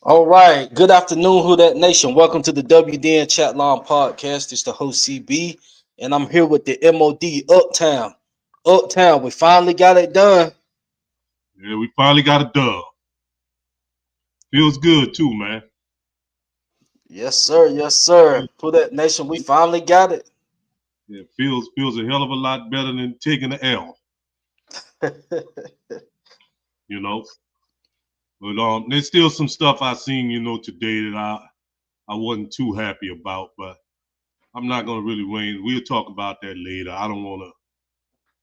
All right. Good afternoon, Who That Nation. Welcome to the WDN Chat Line Podcast. It's the host CB, and I'm here with the MOD Uptown. Uptown, we finally got it done. Yeah, we finally got a dub. Feels good too, man. Yes, sir. Yes, sir. Who That Nation, we finally got it. Yeah, feels a hell of a lot better than taking the L, you know. But there's still some stuff I seen, today that I wasn't too happy about. But I'm not gonna really wane. We'll talk about that later. I don't want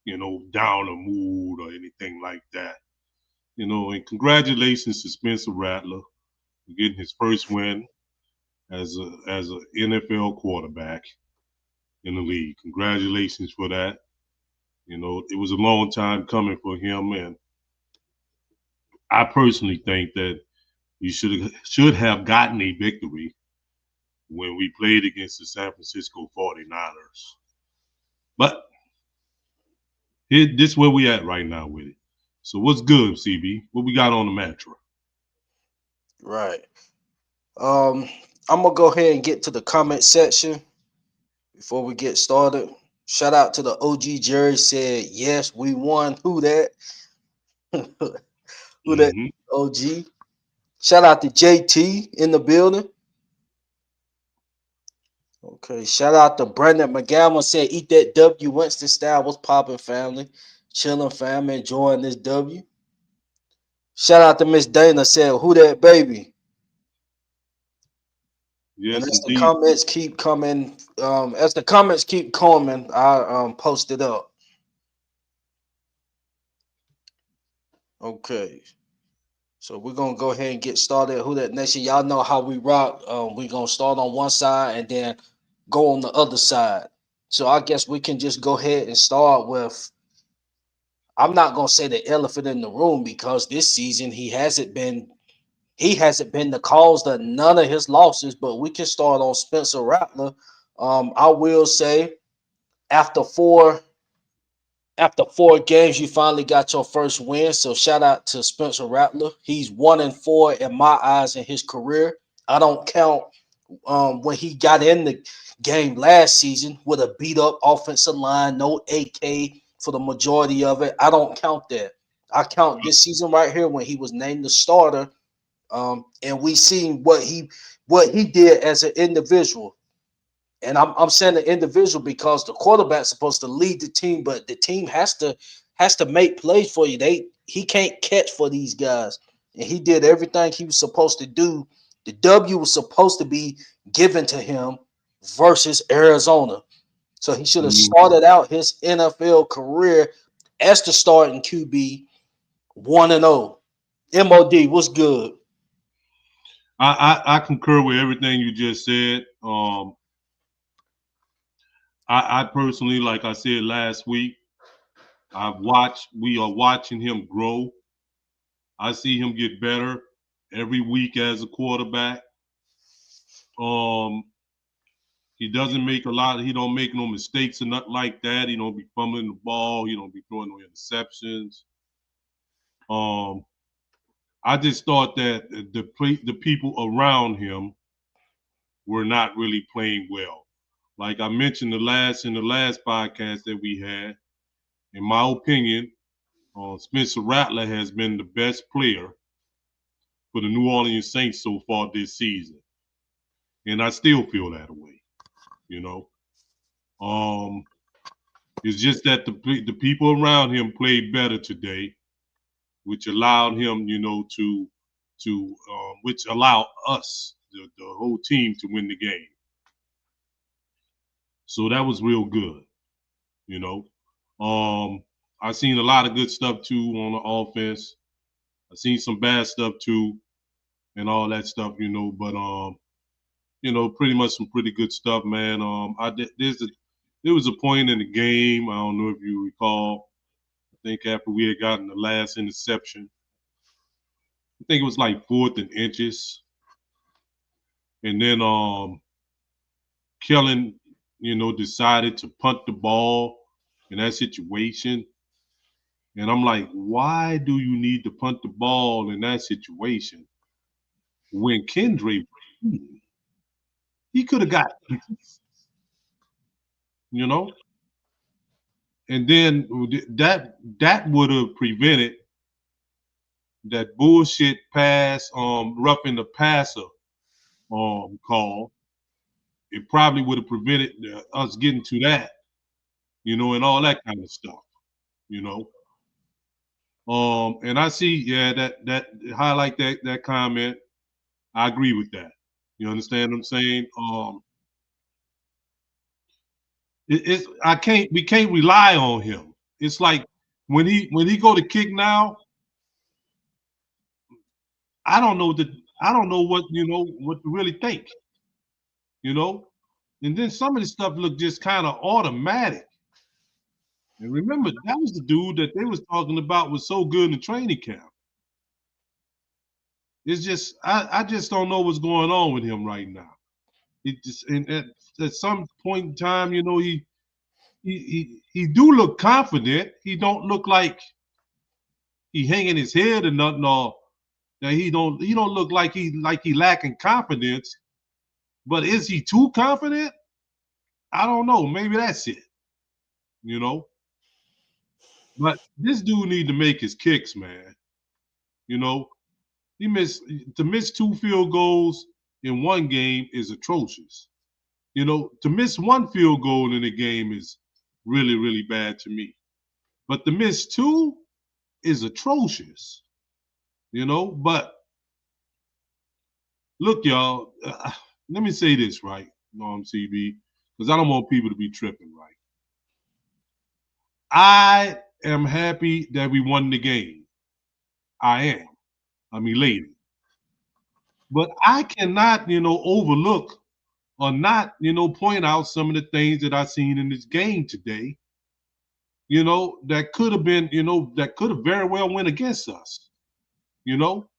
to, down a mood or anything like that. And congratulations to Spencer Rattler for getting his first win as a NFL quarterback in the league. Congratulations for that. It was a long time coming for him, and I personally think that he should have gotten a victory when we played against the San Francisco 49ers. But this is where we at right now with it. So what's good, CB? What we got on the mantra? Right. Um, I'm gonna go ahead and get to the comment section before we get started. Shout out to the OG Jerry said, yes, we won. Who that? Who that Mm-hmm. OG? Shout out to JT in the building. Okay, shout out to Brandon McGowan said, "Eat that W." Winston style was popping, family, chilling, family, enjoying this W. Shout out to Miss Dana said, "Who that baby?" And Yes, as the indeed. comments keep coming, I post it up. Okay, so we're gonna go ahead and get started. Who that nation? Y'all know how we rock. We're gonna start on one side and then go on the other side. So I guess we can just go ahead and start with. I'm not gonna say the elephant in the room because this season he hasn't been the cause of none of his losses, but we can start on Spencer Rattler. I will say after four after 4 games, you finally got your first win. So shout out to Spencer Rattler. He's 1-4 in my eyes in his career. I don't count when he got in the game last season with a beat up offensive line, no AK for the majority of it. I don't count that. I count this season right here when he was named the starter, and we seen what he did as an individual. And I'm saying the individual because the quarterback's supposed to lead the team, but the team has to make plays for you. He can't catch for these guys, and he did everything he was supposed to do. The W was supposed to be given to him versus Arizona, so he should have Mhm. started out his NFL career as the starting QB 1-0. MOD, what's good? I concur with everything you just said. I personally, like I said last week, we are watching him grow. I see him get better every week as a quarterback. Um, he doesn't make a lot. He don't make no mistakes or nothing like that. He don't be fumbling the ball. He don't be throwing no interceptions. Um, I just thought that the people around him were not really playing well. Like I mentioned in the last podcast that we had, in my opinion, Spencer Rattler has been the best player for the New Orleans Saints so far this season, and I still feel that way. You know, um, it's just that the people around him played better today, which allowed him, which allowed us, the whole team, to win the game. So that was real good. You know, I seen a lot of good stuff too on the offense. I seen some bad stuff too, and all that stuff. But pretty much some pretty good stuff, man. There was a point in the game. I don't know if you recall. I think after we had gotten the last interception, I think it was like fourth and inches, and then Kellen, decided to punt the ball in that situation. And I'm like, why do you need to punt the ball in that situation? when Kendra, he could have got, you know, and then that would have prevented that bullshit pass, roughing the passer, call. It probably would have prevented us getting to that, and all that kind of stuff, you know. And I see, yeah, that highlight that comment. I agree with that. You understand what I'm saying? It's we can't rely on him. It's like when he go to kick now, I don't know that I don't know what to really think, you know. And then some of the stuff looked just kind of automatic. And remember, that was the dude that they was talking about was so good in the training camp. It's just I just don't know what's going on with him right now. It just and at some point in time, he do look confident. He don't look like he hanging his head or nothing, or that he don't look like he lacking confidence. But is he too confident? I don't know. Maybe that's it. You know. But this dude need to make his kicks, man. You know, he missed to miss 2 field goals in one game is atrocious. To miss one field goal in a game is really, really bad to me. But to miss two is atrocious. But look, y'all, let me say this, right? CB, because I don't want people to be tripping, right? I am happy that we won the game. I am. I'm elated. But I cannot, overlook or not, point out some of the things that I seen in this game today, that could have been, that could have very well went against us. You know,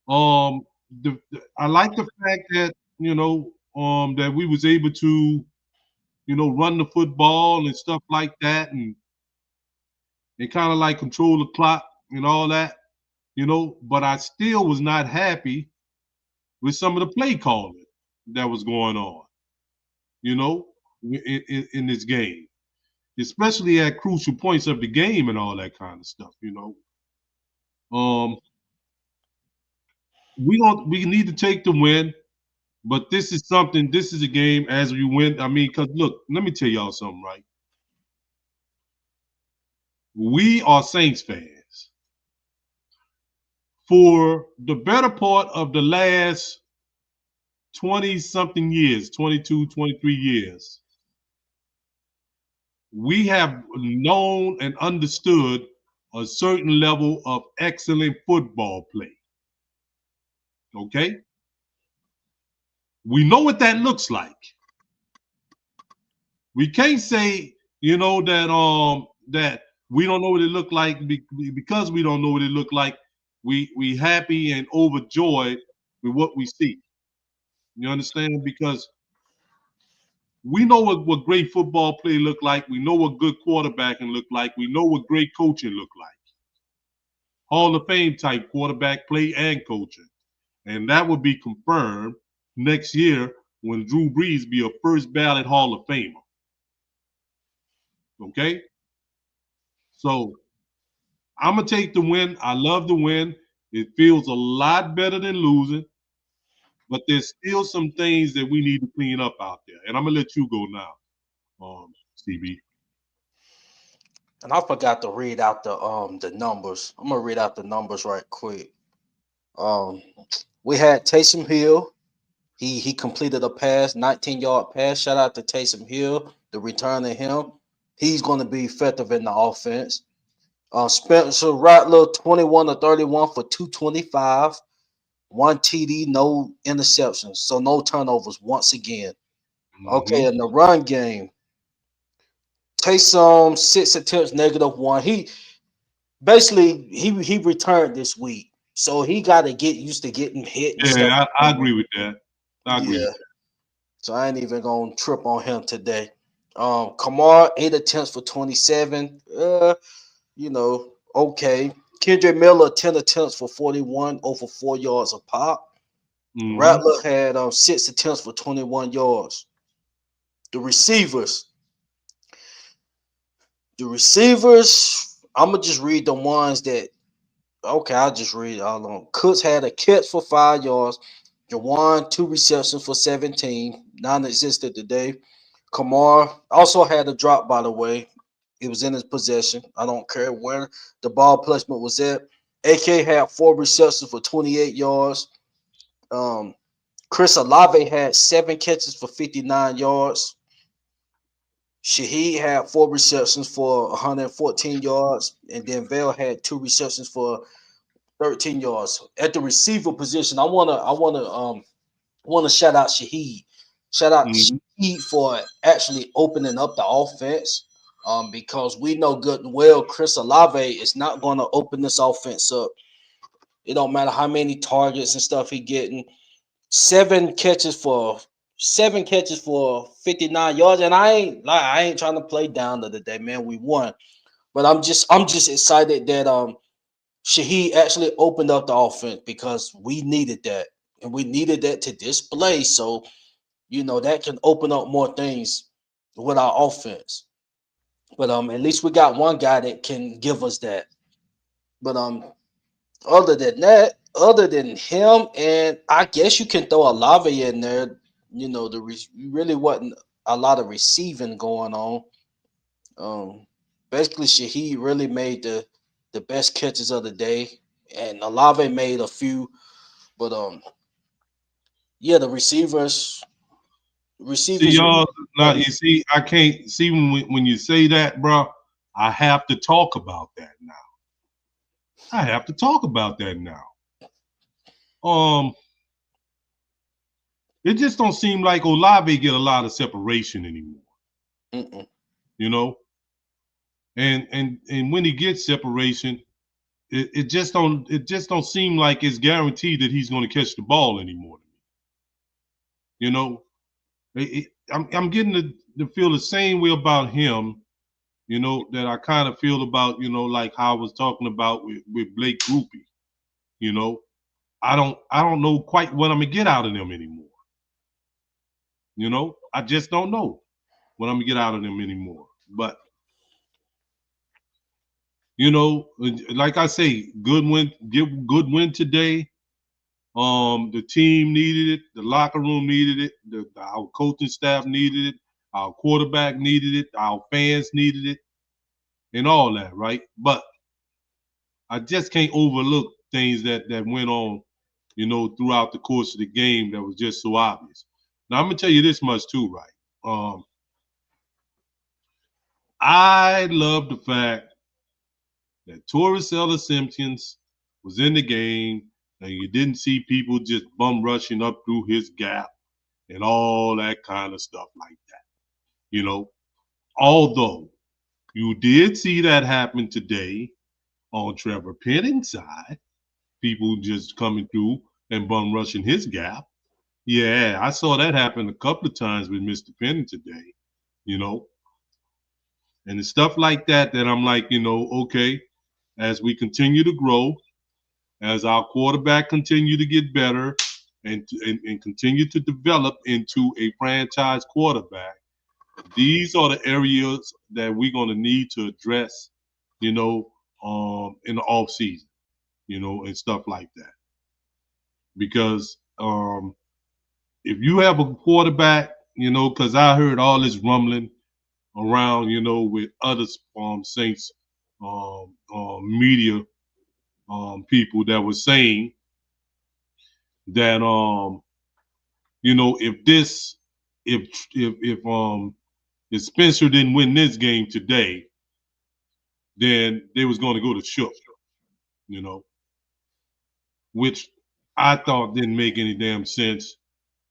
um, I like the fact that that we was able to run the football and stuff like that, and kind of like control the clock and all that. But I still was not happy with some of the play calling that was going on. You know, in this game, especially at crucial points of the game and all that kind of stuff. Um, we need to take the win, but this is something. This is a game as we win. I mean, because look, let me tell y'all something, right? We are Saints fans. For the better part of the last 20 something years, 22, 23 years, we have known and understood a certain level of excellent football play. Okay? We know what that looks like. We can't say, that we don't know what it looked like because we don't know what it looked like. We happy and overjoyed with what we see. You understand? Because we know what great football play look like. We know what good quarterbacking look like. We know what great coaching look like. Hall of Fame type quarterback play and coaching. And that will be confirmed next year when Drew Brees be a first ballot Hall of Famer. Okay? So I'm gonna take the win. I love the win. It feels a lot better than losing, but there's still some things that we need to clean up out there. And I'm gonna let you go now, CB. And I forgot to read out the numbers. I'm gonna read out the numbers right quick. Um, we had Taysom Hill. He completed a pass, 19-yard pass. Shout out to Taysom Hill, the return of him. He's going to be effective in the offense. Spencer Rattler, 21 to 31 for 225, one TD, no interceptions, so no turnovers once again. Okay, Mm-hmm. in the run game, Taysom 6 attempts, -1. He basically he returned this week, so he got to get used to getting hit and stuff. Yeah, I agree with that. I agree Yeah, with so I ain't even gonna trip on him today. Kamar 8 attempts for 27. Okay. Kendrick Miller 10 attempts for 41 over 4 yards a pop. Mm-hmm. Rattler had 6 attempts for 21 yards. The receivers, the receivers. I'm gonna just read the ones that. Okay, I'll just read it all along. Cooks had a catch for 5 yards. Jawan 2 receptions for 17, non-existent today. Kamar also had a drop, by the way. It was in his possession. I don't care where the ball placement was at. AK had 4 receptions for 28 yards. Um, Chris Olave had 7 catches for 59 yards. Shaheed had 4 receptions for 114 yards, and then Vale had 2 receptions for 13 yards. At the receiver position, I wanna shout out Shaheed. Shout out Mm-hmm. Shaheed for actually opening up the offense. Because we know good and well Chris Olave is not gonna open this offense up. It don't matter how many targets and stuff he getting. Seven catches for 59 yards. And I ain't trying to play down the other day, man. We won. But I'm just excited that Shaheed actually opened up the offense because we needed that. And we needed that to display. So, that can open up more things with our offense. But at least we got one guy that can give us that. But other than him, and I guess you can throw a lava in there. Really wasn't a lot of receiving going on. Um, Basically, Shaheed really made the best catches of the day, and Olave made a few. But yeah, the See, receivers y'all. Now really. you see, I can't see when you say that, bro. I have to talk about that now. I have to talk about that now. Um, it just don't seem like Olave get a lot of separation anymore. Mm-mm. You know, and when he gets separation, it just don't seem like it's guaranteed that he's going to catch the ball anymore. You know, I'm getting to feel the same way about him. That I kind of feel about like how I was talking about with Blake Groupie. You know, I don't know quite what I'm gonna get out of them anymore. I just don't know what I'm gonna get out of them anymore. But like I say, good win today. The team needed it. The locker room needed it. Our coaching staff needed it. Our quarterback needed it. Our fans needed it, and all that, right? But I just can't overlook things that went on, throughout the course of the game that was just so obvious. Now I'm gonna tell you this much too, right? I love the fact that Torres Ellis Simpkins was in the game and you didn't see people just bum rushing up through his gap and all that kind of stuff like that. You know, although you did see that happen today on Trevor Penning's side, people just coming through and bum rushing his gap. Yeah, I saw that happen a couple of times with Mr. Penning today, you know, and it's stuff like that I'm like, okay, as we continue to grow, as our quarterback continue to get better and continue to develop into a franchise quarterback, these are the areas that we're going to need to address, in the off season, and stuff like that. Because if you have a quarterback, because I heard all this rumbling around, with other Saints media people that were saying that if this if Spencer didn't win this game today, then they was going to go to Shook, you know, which I thought didn't make any damn sense.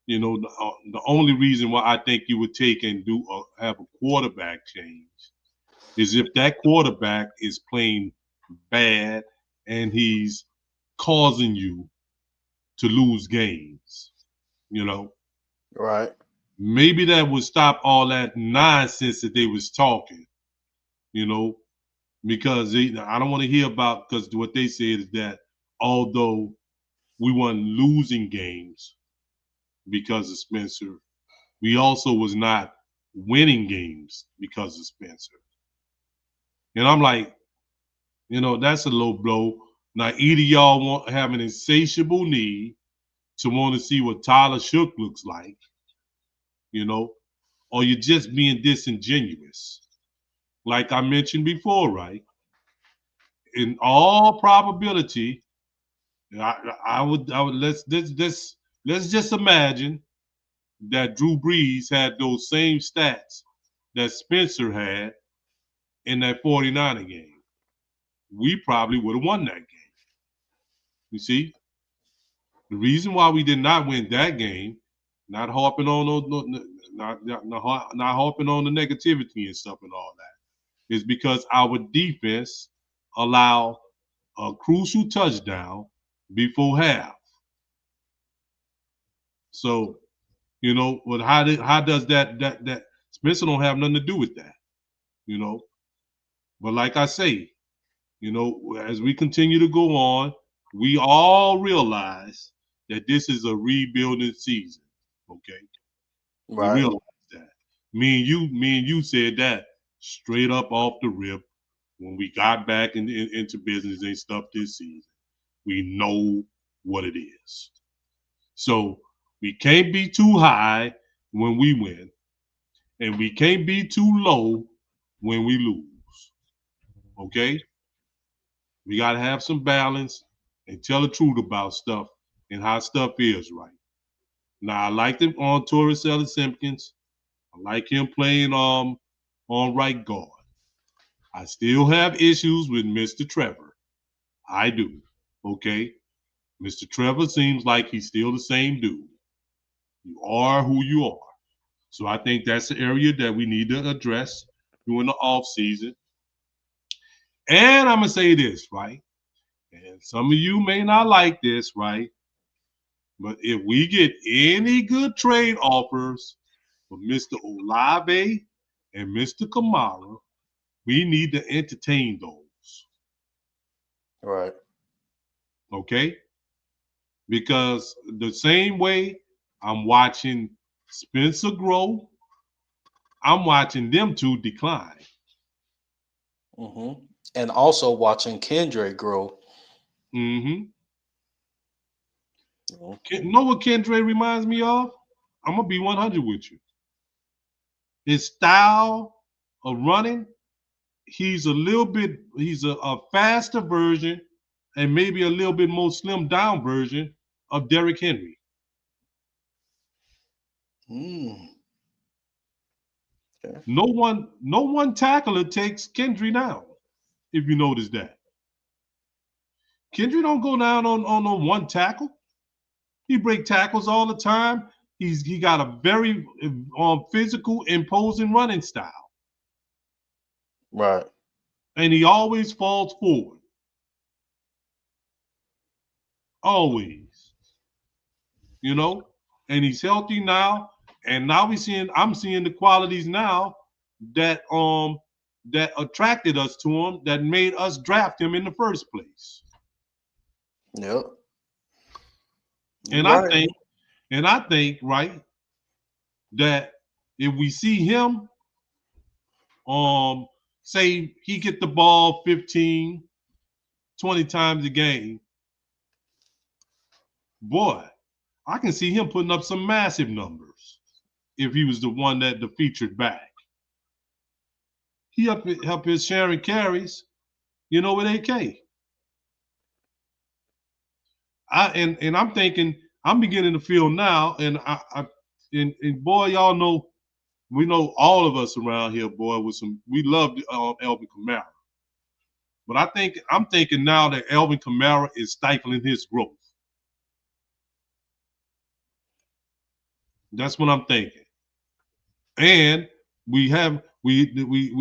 The only reason why I think you would take and have a quarterback change is if that quarterback is playing bad and he's causing you to lose games. You know, Right. maybe that would stop all that nonsense that they was talking. You know, because I don't want to hear about, because what they said is that although we weren't losing games because of Spencer, we also was not winning games because of Spencer. And I'm like, that's a low blow. Now, either y'all have an insatiable need to want to see what Tyler Shook looks like, you know, or you're just being disingenuous. Like I mentioned before, right? In all probability, I would let's just imagine that Drew Brees had those same stats that Spencer had in that 49er game. We probably would have won that game. You see, the reason why we did not win that game, not harping on not harping on the negativity and stuff and all that, is because our defense allowed a crucial touchdown before half. So, but how does that Spencer don't have nothing to do with that, you know? But like I say, as we continue to go on, we all realize that this is a rebuilding season. Okay, we Right. realize that. Me and you said that straight up off the rip when we got back into business and stuff this season. We know what it is. So we can't be too high when we win, and we can't be too low when we lose. Okay? We got to have some balance and tell the truth about stuff and how stuff is right. Now, I like them on Torres Ellis Simpkins. I like him playing on right guard. I still have issues with Mr. Trevor. I do. Okay? Mr. Trevor seems like he's still the same dude. You are who you are. So I think that's the area that we need to address during the off season. And I'm gonna say this, right? And some of you may not like this, right? But if we get any good trade offers for Mr. Olave and Mr. Kamara, we need to entertain those. Right. Okay? Because the same way I'm watching Spencer grow, I'm watching them two decline. Hmm. And also watching Kendrick grow. Mm-hmm. Mhm. Know what Kendra reminds me of? I'm gonna be 100 with you. His style of running, he's a faster version and maybe a little bit more slim down version of Derrick Henry. Mm. Okay. No one tackler takes Kendry down, if you notice that. Kendry don't go down on no one tackle. He break tackles all the time. He got a very physical, imposing running style, Right. and he always falls forward. Always, you know. And he's healthy now, and now I'm seeing the qualities now that that attracted us to him, that made us draft him in the first place. Yep. You're And I right. think, and I think, right, that if we see him, um, say he get the ball 15, 20 times a game, boy, I can see him putting up some massive numbers if he was the one that the featured back. He help his sharing carries, with AK. And I'm thinking, I'm beginning to feel now, and boy, y'all know, we know all of us around here, boy, we love Elvin Kamara. But I'm thinking now that Elvin Kamara is stifling his growth. That's what I'm thinking. And we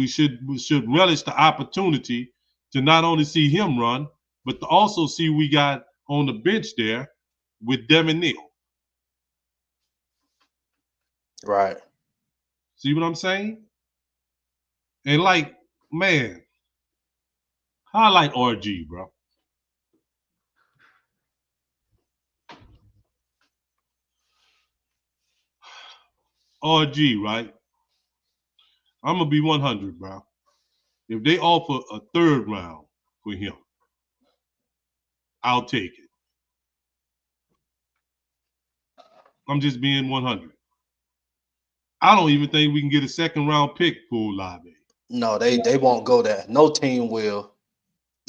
should relish the opportunity to not only see him run, but to also see we got on the bench there with Devin Neal. Right. See what I'm saying? And like, man, Highlight RG, bro. RG, right? I'm gonna be 100, bro. If they offer a third round for him, I'll take it. I'm just being 100. I don't even think we can get a second round pick for Olave. No, they won't go there. No team will.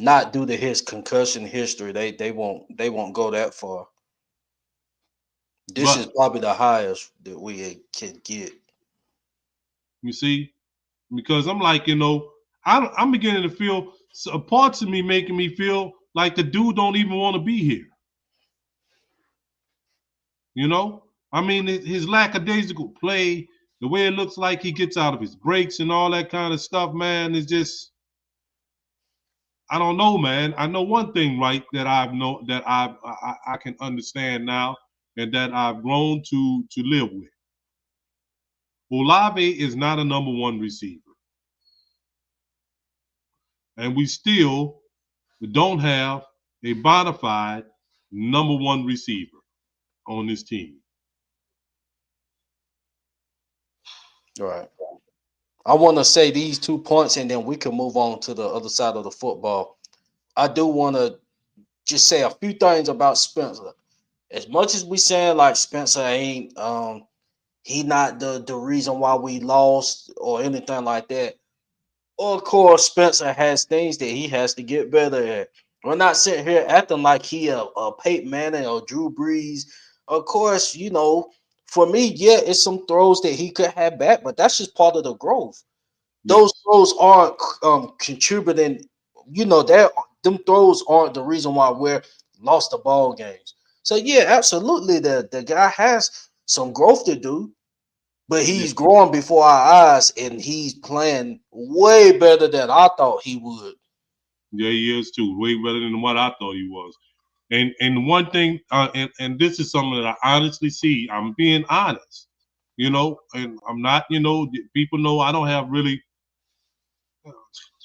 Not due to his concussion history. They won't go that far. This is But probably the highest that we can get. you see, because I'm like, I'm beginning to feel parts of me making me feel like the dude don't even want to be here. You know, I mean, his lackadaisical play, the way it looks like he gets out of his breaks and all that kind of stuff, man, is just I don't know, man. I know one thing, right, that I've know that I can understand now, and that I've grown to live with. Olave is not a number one receiver, and we still don't have a bona fide number one receiver on this team. All right. I want to say these 2 points, and then we can move on to the other side of the football. I do want to just say a few things about Spencer. As much as we saying like Spencer ain't he not the reason why we lost or anything like that. Of course, Spencer has things that he has to get better at. We're not sitting here acting like he a Peyton Manning or Drew Brees. Of course, for me, yeah, it's some throws that he could have back, but that's just part of the growth. Those Yes, throws aren't contributing. That them throws aren't the reason why we're lost the ball games. So yeah, absolutely, the guy has some growth to do, but yeah, he's growing before our eyes, and he's playing way better than I thought he would. yeah, he is too. Way better than what I thought he was. And one thing, and this is something that I honestly see. I'm being honest, and I'm not. People know I don't have really,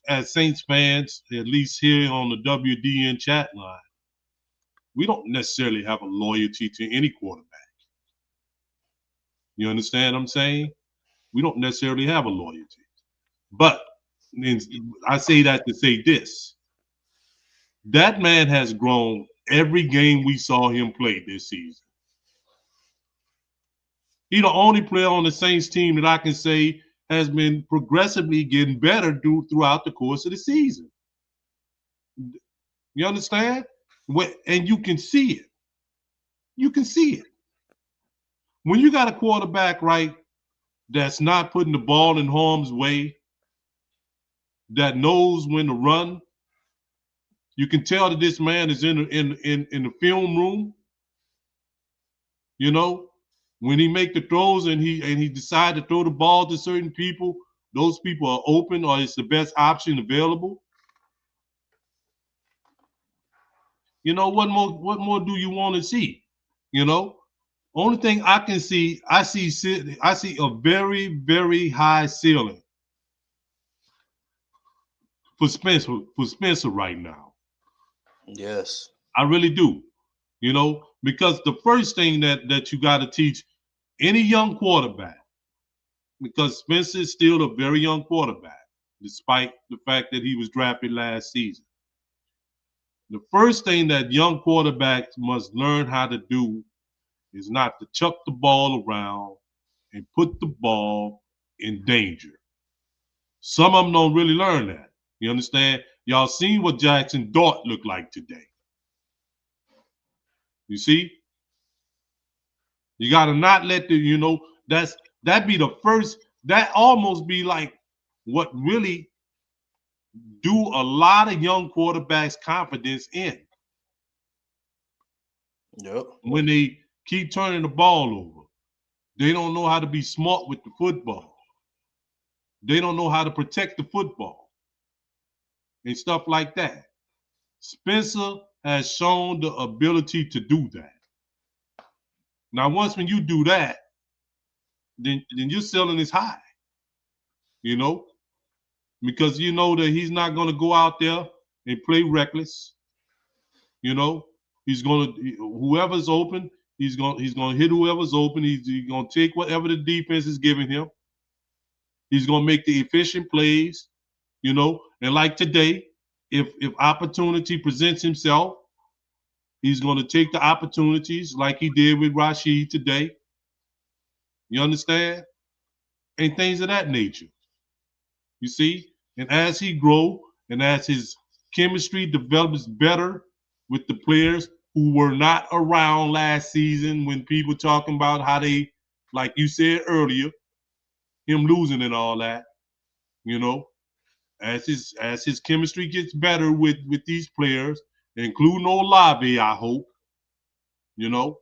as Saints fans, at least here on the WDN chat line, we don't necessarily have a loyalty to any quarterback. You understand what I'm saying? We don't necessarily have a loyalty. But I say that to say this: that man has grown every game we saw him play this season. He the only player on the Saints team that I can say has been progressively getting better throughout the course of the season. You understand? And you can see it. You can see it. When you got a quarterback, right, that's not putting the ball in harm's way, that knows when to run, you can tell that this man is in the film room. You know, when he make the throws and he decide to throw the ball to certain people, those people are open or it's the best option available. What more do you want to see? You know, only thing I can see, I see a very very high ceiling for Spencer right now. Yes. I really do. Because the first thing that you got to teach any young quarterback, because Spencer is still a very young quarterback, despite the fact that he was drafted last season. The first thing that young quarterbacks must learn how to do is not to chuck the ball around and put the ball in danger. Some of them don't really learn that. You understand? Y'all seen what Jackson Dart looked like today. You see? You gotta not let that be the first, that almost be like what really do a lot of young quarterbacks confidence in Yep. when they keep turning the ball over. They don't know how to be smart with the football. They don't know how to protect the football and stuff like that. Spencer has shown the ability to do that. Now, once when you do that, then your ceiling is high, you know, because you know that he's not going to go out there. and play reckless. You know, he's gonna whoever's open, he's gonna hit whoever's open. He's gonna take whatever the defense is giving him. He's gonna make the efficient plays. You know, and like today, if opportunity presents himself, he's gonna take the opportunities like he did with Rashid today. You understand? And things of that nature. You see? And as he grow and as his chemistry develops better with the players who were not around last season when people talking about how they, like you said earlier, him losing and all that, you know, as his chemistry gets better with these players, including Olave, I hope, you know,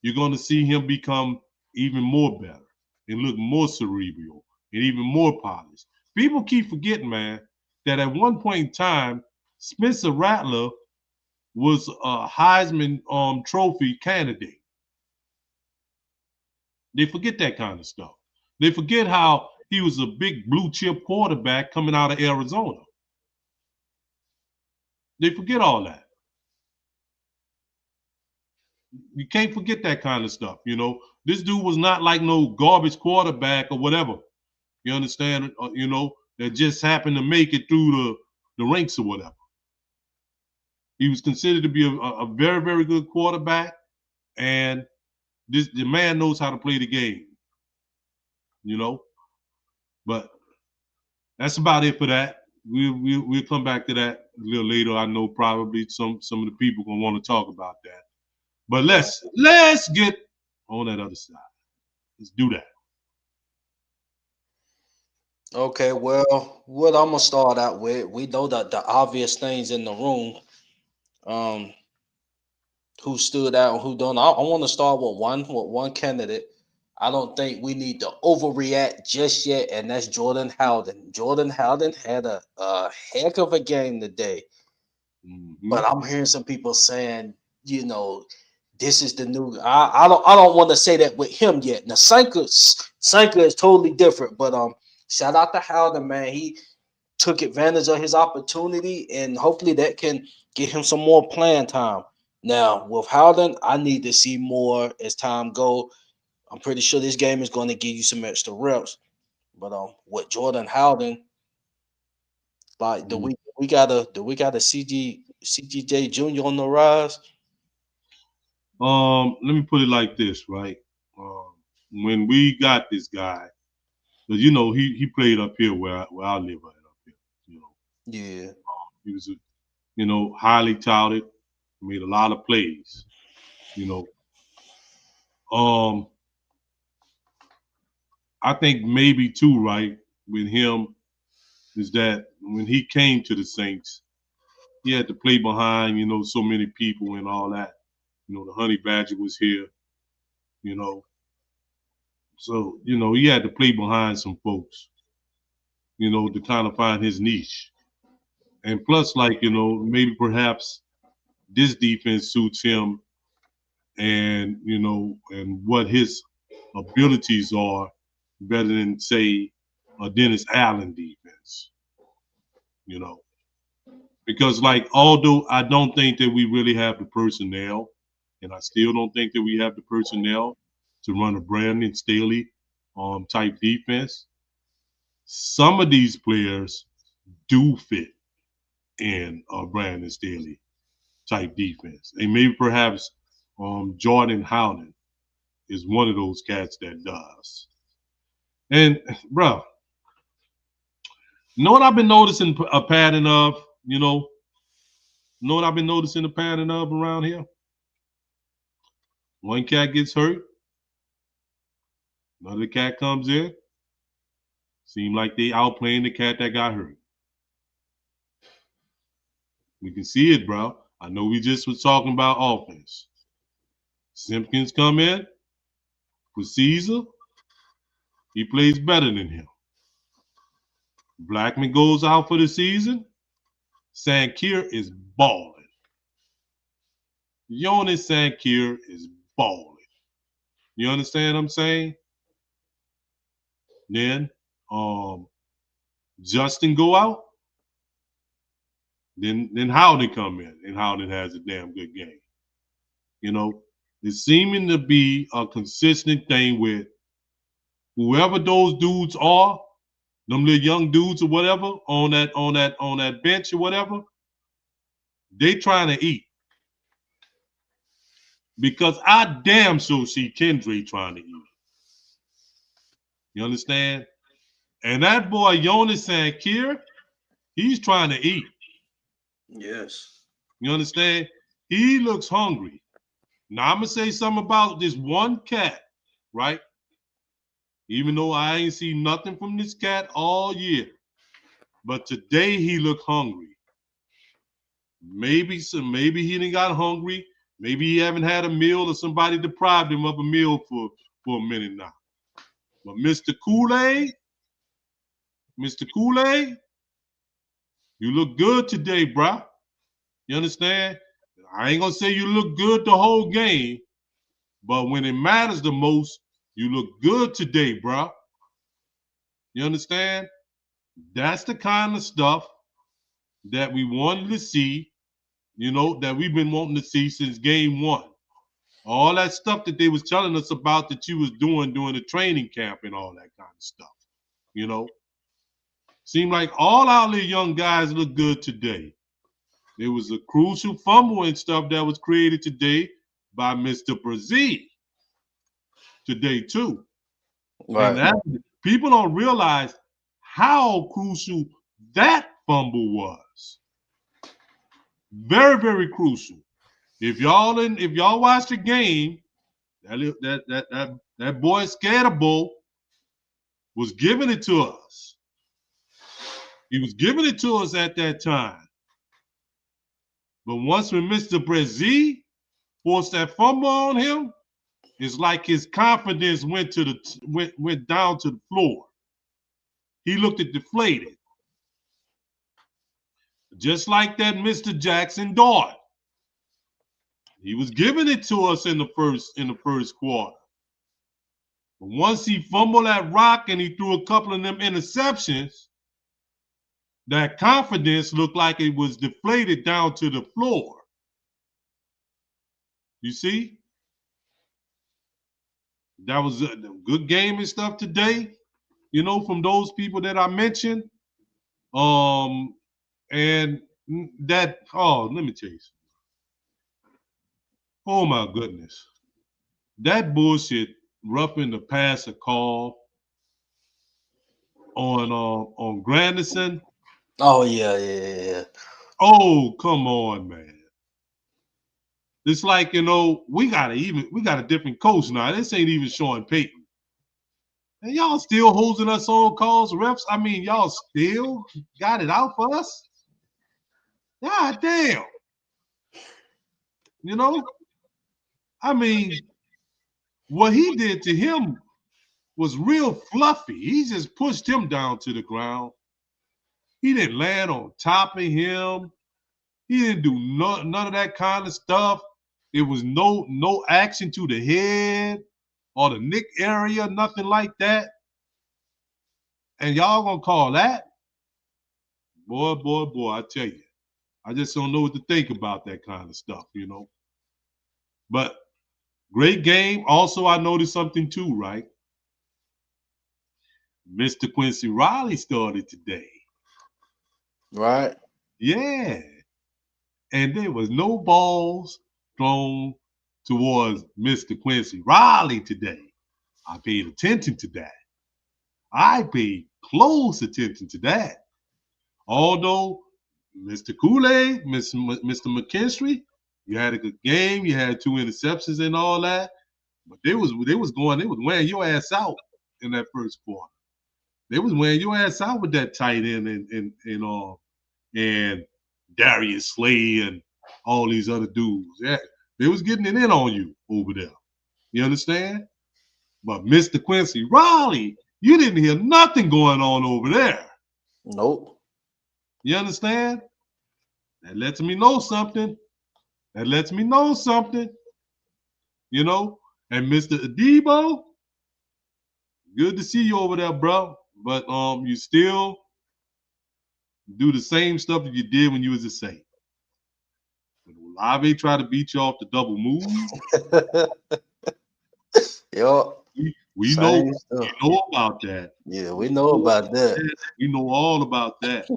you're going to see him become even more better and look more cerebral and even more polished. People keep forgetting, man, that at one point in time, Spencer Rattler was a Heisman Trophy candidate. They forget that kind of stuff. They forget how he was a big blue chip quarterback coming out of Arizona. They forget all that. You can't forget that kind of stuff. You know, this dude was not like no garbage quarterback or whatever. You understand? You know, that just happened to make it through the ranks or whatever. He was considered to be a very, very good quarterback, and the man knows how to play the game. You know, but that's about it for that. We'll come back to that a little later. I know probably some of the people gonna want to talk about that. But let's get on that other side. Let's do that. Okay, well, what I'm gonna start out with, we know that the obvious things in the room, um, who stood out and who don't. I want to start with one candidate. I don't think we need to overreact just yet, and that's Jordan Howden. Jordan Howden had a heck of a game today, Mm-hmm. but I'm hearing some people saying, you know, this is the new. I don't want to say that with him yet. Now Sanka is totally different, but shout out to Howden, man. He took advantage of his opportunity, and hopefully that can get him some more playing time. Now with Howden, I need to see more as time go. I'm pretty sure this game is going to give you some extra reps. But with Jordan Howden, like do we got a CGJ Junior on the rise? Let me put it like this, right? Um, when we got this guy, because you know he played up here where I live at up here. You know, Yeah. he was highly touted, made a lot of plays. You know, um, I think maybe too right with him is that when he came to the Saints, he had to play behind so many people and all that. The Honey Badger was here. You know, so he had to play behind some folks. To kind of find his niche. And plus, like, maybe perhaps this defense suits him and, and what his abilities are better than, say, a Dennis Allen defense, you know. Because, like, although I don't think that we really have the personnel, and I still don't think that we have the personnel to run a Brandon Staley type defense, some of these players do fit in Brandon Staley type defense. And maybe perhaps Jordan Howden is one of those cats that does. And bro, know what I've been noticing a pattern of, know what I've been noticing a pattern of around here? One cat gets hurt, another cat comes in, seem like they outplaying the cat that got hurt. We can see it, bro. I know we just was talking about offense. Simpkins come in for Caesar, he plays better than him. Blackman goes out for the season. Sankir is balling. Jonas Sankir is balling. You understand what I'm saying? Then Justin go out. Then Howden come in, and Howden has a damn good game. You know, it's seeming to be a consistent thing with whoever those dudes are, them little young dudes or whatever on that bench or whatever, they trying to eat. Because I damn sure see Kendra trying to eat. You understand? And that boy Jonas Sankir, he's trying to eat. Yes. You understand? He looks hungry. Now I'm gonna say something about this one cat, right? Even though I ain't seen nothing from this cat all year. But today he looked hungry. Maybe he didn't got hungry. Maybe he haven't had a meal or somebody deprived him of a meal for a minute now. But Mr. Kool-Aid, you look good today, bruh. You understand? I ain't gonna say you look good the whole game, but when it matters the most, you look good today, bruh. You understand? That's the kind of stuff that we wanted to see, that we've been wanting to see since game one. All that stuff that they was telling us about that you was doing during the training camp and all that kind of stuff. You know, seemed like all our little young guys look good today. There was a crucial fumble and stuff that was created today by Mr. Brazil today too. And Right. that people don't realize how crucial that fumble was. Very, very crucial. If y'all watch the game, that boy Scatterbo was giving it to us. He was giving it to us at that time. But once when Mr. Brazil forced that fumble on him, it's like his confidence went down to the floor. He looked at deflated. Just like that Mr. Jackson Dart. He was giving it to us in the first quarter. But once he fumbled that rock and he threw a couple of them interceptions, that confidence looked like it was deflated down to the floor. You see? That was a good game and stuff today, from those people that I mentioned. Um, and let me tell you something. Oh my goodness. That bullshit roughing the passer call on Granderson. Oh yeah, yeah, yeah. Oh, come on, man. It's like, we got a different coach now. This ain't even Sean Payton. And y'all still hosing us on calls, refs. I mean, y'all still got it out for us. God damn. You know? I mean, what he did to him was real fluffy. He just pushed him down to the ground. He didn't land on top of him. He didn't do none of that kind of stuff. It was no action to the head or the neck area, nothing like that. And y'all gonna call that? Boy, boy, boy, I tell you. I just don't know what to think about that kind of stuff. But great game. Also, I noticed something too, right? Mr. Quincy Riley started today. Right. Yeah. And there was no balls thrown towards Mr. Quincy Riley today. I paid attention to that. I paid close attention to that. Although Mr. Kool-Aid, Mr. McKinstry, you had a good game. You had 2 interceptions and all that. But they was wearing your ass out in that first quarter. They was wearing your ass out with that tight end and Darius Slay and all these other dudes. Yeah, they was getting it in on you over there. You understand? But Mr. Quincy Riley, you didn't hear nothing going on over there. Nope. You understand? That lets me know something. That lets me know something. And Mr. Adebo, good to see you over there, bro. But you still Do the same stuff that you did when you was a Saint. When Olave tried to beat you off the double move, Yup. we know Same stuff. about that. Yeah, we We know know about about that. that. We know all about that.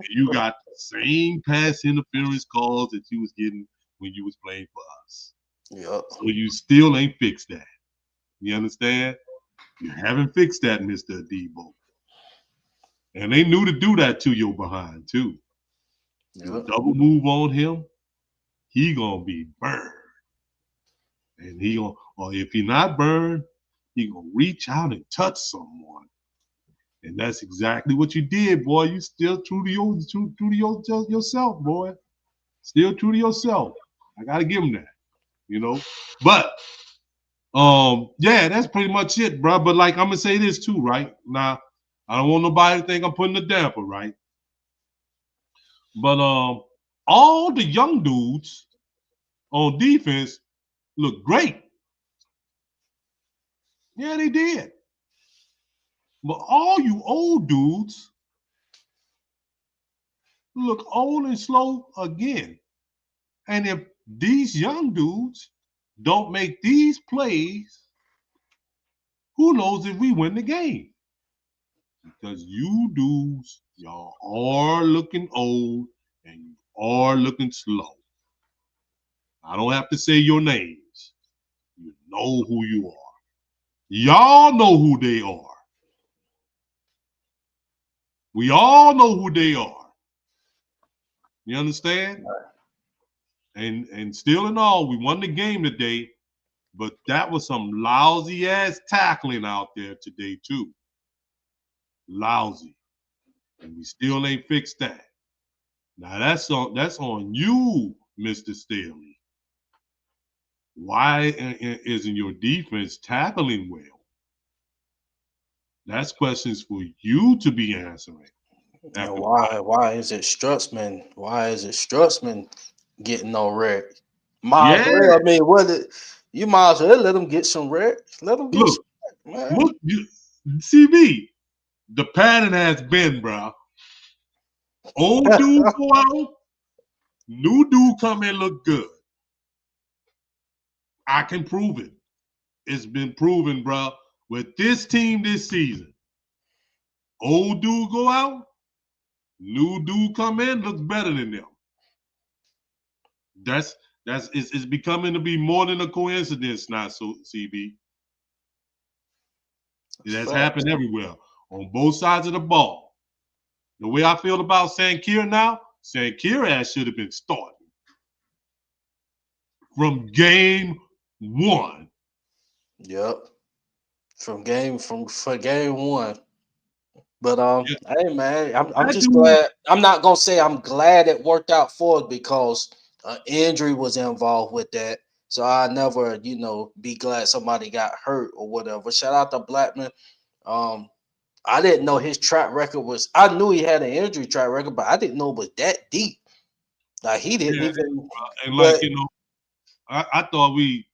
You got the same pass interference calls that you was getting when you was playing for us. Yup. So you still ain't fixed that. You understand? You haven't fixed that, Mr. Debo. And they knew to do that to your behind too. You Yup. double move on him, he gonna be burned. And he gonna, or if he not burned, he gonna reach out and touch someone. And that's exactly what you did, boy. You still true to yourself, boy. Still true to yourself. I gotta give him that, you know. But yeah, that's pretty much it, bro. But like I'm gonna say this too, right? Now, I don't want nobody to think I'm putting a damper, right? But all the young dudes on defense look great. Yeah, they did. But all you old dudes look old and slow again. And if these young dudes don't make these plays, who knows if we win the game? Because you dudes, y'all are looking old and you are looking slow. I don't have to say your names. You know who you are. Y'all know who they are. We all know who they are. You understand? And still in all, we won the game today, but that was some lousy ass tackling out there today too. Lousy. And we still ain't fixed that. Now that's on you, Mr. Staley. Why isn't your defense tackling well? That's questions for you to be answering And after why is it Strutzman? Why is it Strutzman getting no wreck? Miles yeah, well, I mean, what it, you might as well let him get some wreck. Let him get look, some wreck, man. look, CB, the pattern has been, bro. Old dude go out, new dude come in look good. I can prove it. It's been proven, bro. With this team this season, old dude go out, new dude come in, looks better than them. That's it's becoming to be more than a coincidence now. So CB, it has Facts. happened everywhere on both sides of the ball. The way I feel about Sankir now, Sankir ass should have been starting from game one. Yep. For game one. But Yeah, hey man, I'm that just dude. glad. I'm not gonna say I'm glad it worked out for us because injury was involved with that. So I never, be glad somebody got hurt or whatever. Shout out to Blackman. Um, I didn't know his track record was. I knew he had an injury track record, but I didn't know it was that deep. Like he didn't Yeah, even. and But like I thought we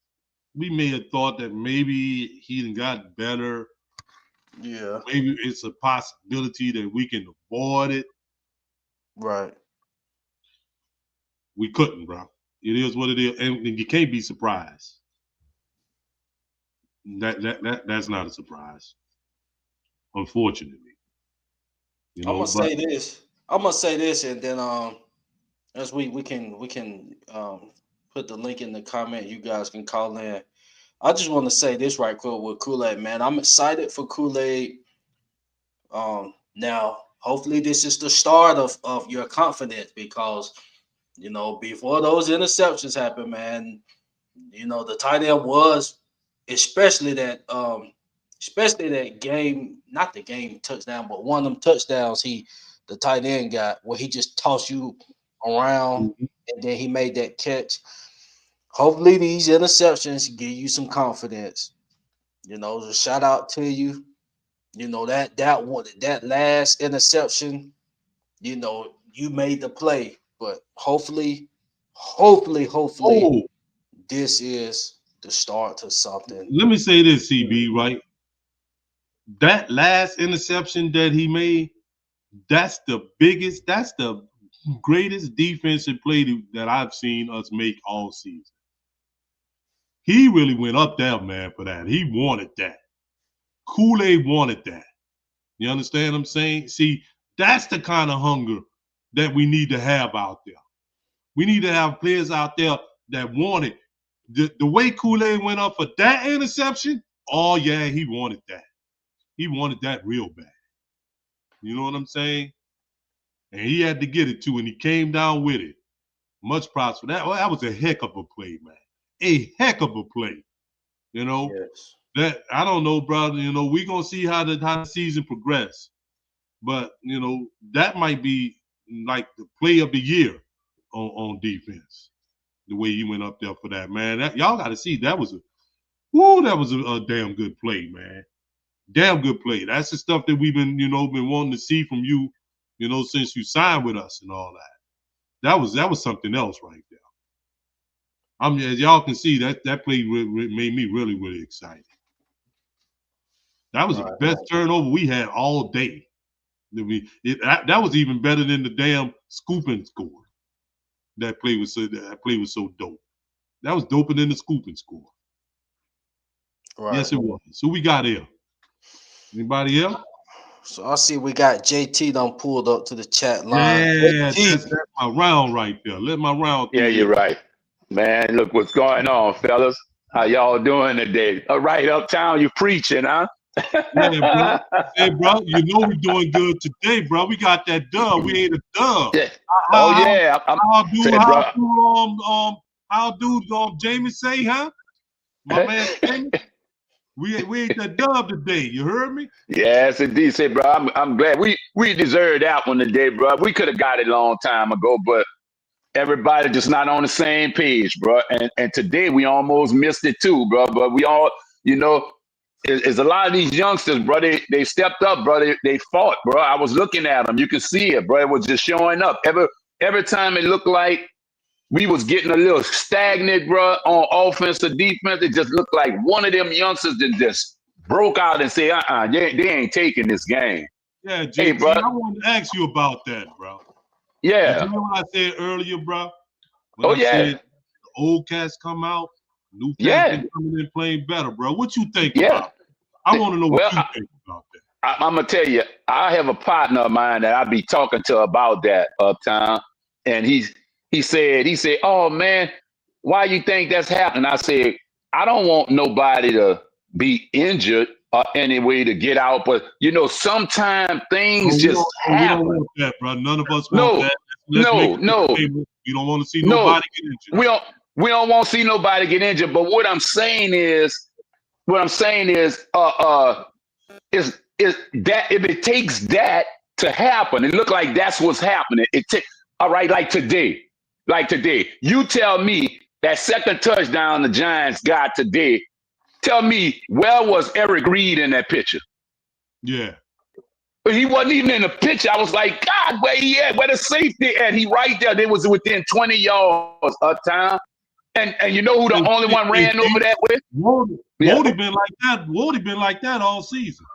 may have thought that maybe he done got better. yeah, Maybe it's a possibility that we can avoid it. right. We couldn't, bro. It is what it is, and you can't be surprised. That's not a surprise, unfortunately. I'm gonna But say this. I'm gonna say this, and then as we can put the link in the comment. You guys can call in. I just want to say this right quick with Kool Aid, man. I'm excited for Kool Aid. Now hopefully this is the start of your confidence because before those interceptions happen, man. The tight end was especially that game, not the game touchdown, but one of them touchdowns the tight end got where he just tossed you around mhm. and then he made that catch. Hopefully these interceptions give you some confidence. So shout out to you. That last interception, you made the play, but hopefully Oh, this is the start to something. let me say this, CB. Mhm. Right, that last interception that he made, That's the greatest defensive play that I've seen us make all season. He really went up there, man, for that. He wanted that. Kool-Aid wanted that. You understand what I'm saying? See, that's the kind of hunger that we need to have out there. We need to have players out there that want it. The way Kool-Aid went up for that interception, oh, yeah, he wanted that. He wanted that real bad. You know what I'm saying? And he had to get it, too, and he came down with it. Much props for that. Well, that was a heck of a play, man. A heck of a play. You know? Yes. That I don't know, brother. You know, we're gonna see how the season progress. But, you know, that might be like the play of the year on defense. The way he went up there for that, man. Y'all got to see that was a damn good play, man. Damn good play. That's the stuff that we've been wanting to see from you, since you signed with us and all that. That was something else right there. I mean, as y'all can see, that play made me really, really excited. That was the best turnover we had all day. That was even better than the damn scooping score. That play was so dope. That was doper than the scooping score. Right. Yes, it was. So we got here. Anybody else? So I see we got JT done pulled up to the chat line. Yeah, that's my round right there. Let my round. Yeah, you're right. Man, look what's going on, fellas. How y'all doing today? All right, Uptown, you preaching, huh? Yeah, bro. Hey, bro, you know we doing good today, bro. We got that dub. We ate a dub. Yeah. Yeah. How do Jamie say, huh? My man Jamie. We ate that dub today. You heard me? Yes, indeed. Say, bro, I'm glad we deserved that one today, bro. We could have got it a long time ago, but everybody just not on the same page, bro. And today we almost missed it too, bro. But we all, is a lot of these youngsters, bro. They stepped up, bro. They fought, bro. I was looking at them. You can see it, bro. It was just showing up. Every time it looked like we was getting a little stagnant, bro, on offense or defense, it just looked like one of them youngsters that just broke out and said, they ain't taking this game. Yeah, JT, hey, bro. I wanted to ask you about that, bro. Yeah. Did you know what I said earlier, bro? When I said the old cats come out, new cats been coming in playing better, bro. What you think about it? I want to know what you think about that. I'm going to tell you, I have a partner of mine that I be talking to about that Uptown, and he said, oh, man, why you think that's happening? I said, I don't want nobody to be injured or any way to get out, but, sometimes things just happen. We don't want that, bro. None of us want that. No. We don't want to see nobody get injured. We don't want to see nobody get injured, but what I'm saying is that if it takes that to happen, it look like that's what's happening. All right, like today, you tell me that second touchdown the Giants got today. Tell me, where was Eric Reed in that picture? Yeah. But he wasn't even in the picture. I was like, God, where he at? Where the safety at? He right there. They was within 20 yards Uptown. And you know who the only one ran over that with? Wody been like that. Wody been like that all season.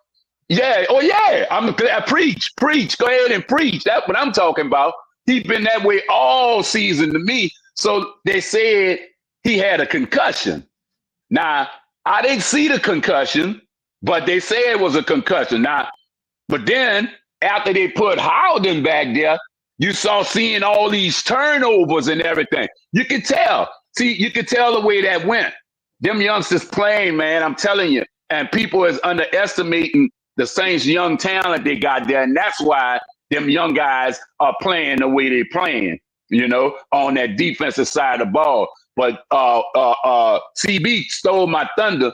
Yeah. Oh, yeah. I'm glad. Preach. Go ahead and preach. That's what I'm talking about. He been that way all season to me. So they said he had a concussion. Now, I didn't see the concussion, but they said it was a concussion. Now, but then after they put Howden back there, you saw seeing all these turnovers and everything. You could tell. See, you could tell the way that went. Them youngsters playing, man, I'm telling you. And people is underestimating the Saints' young talent they got there. And that's why them young guys are playing the way they're playing, on that defensive side of the ball. But CB stole my thunder.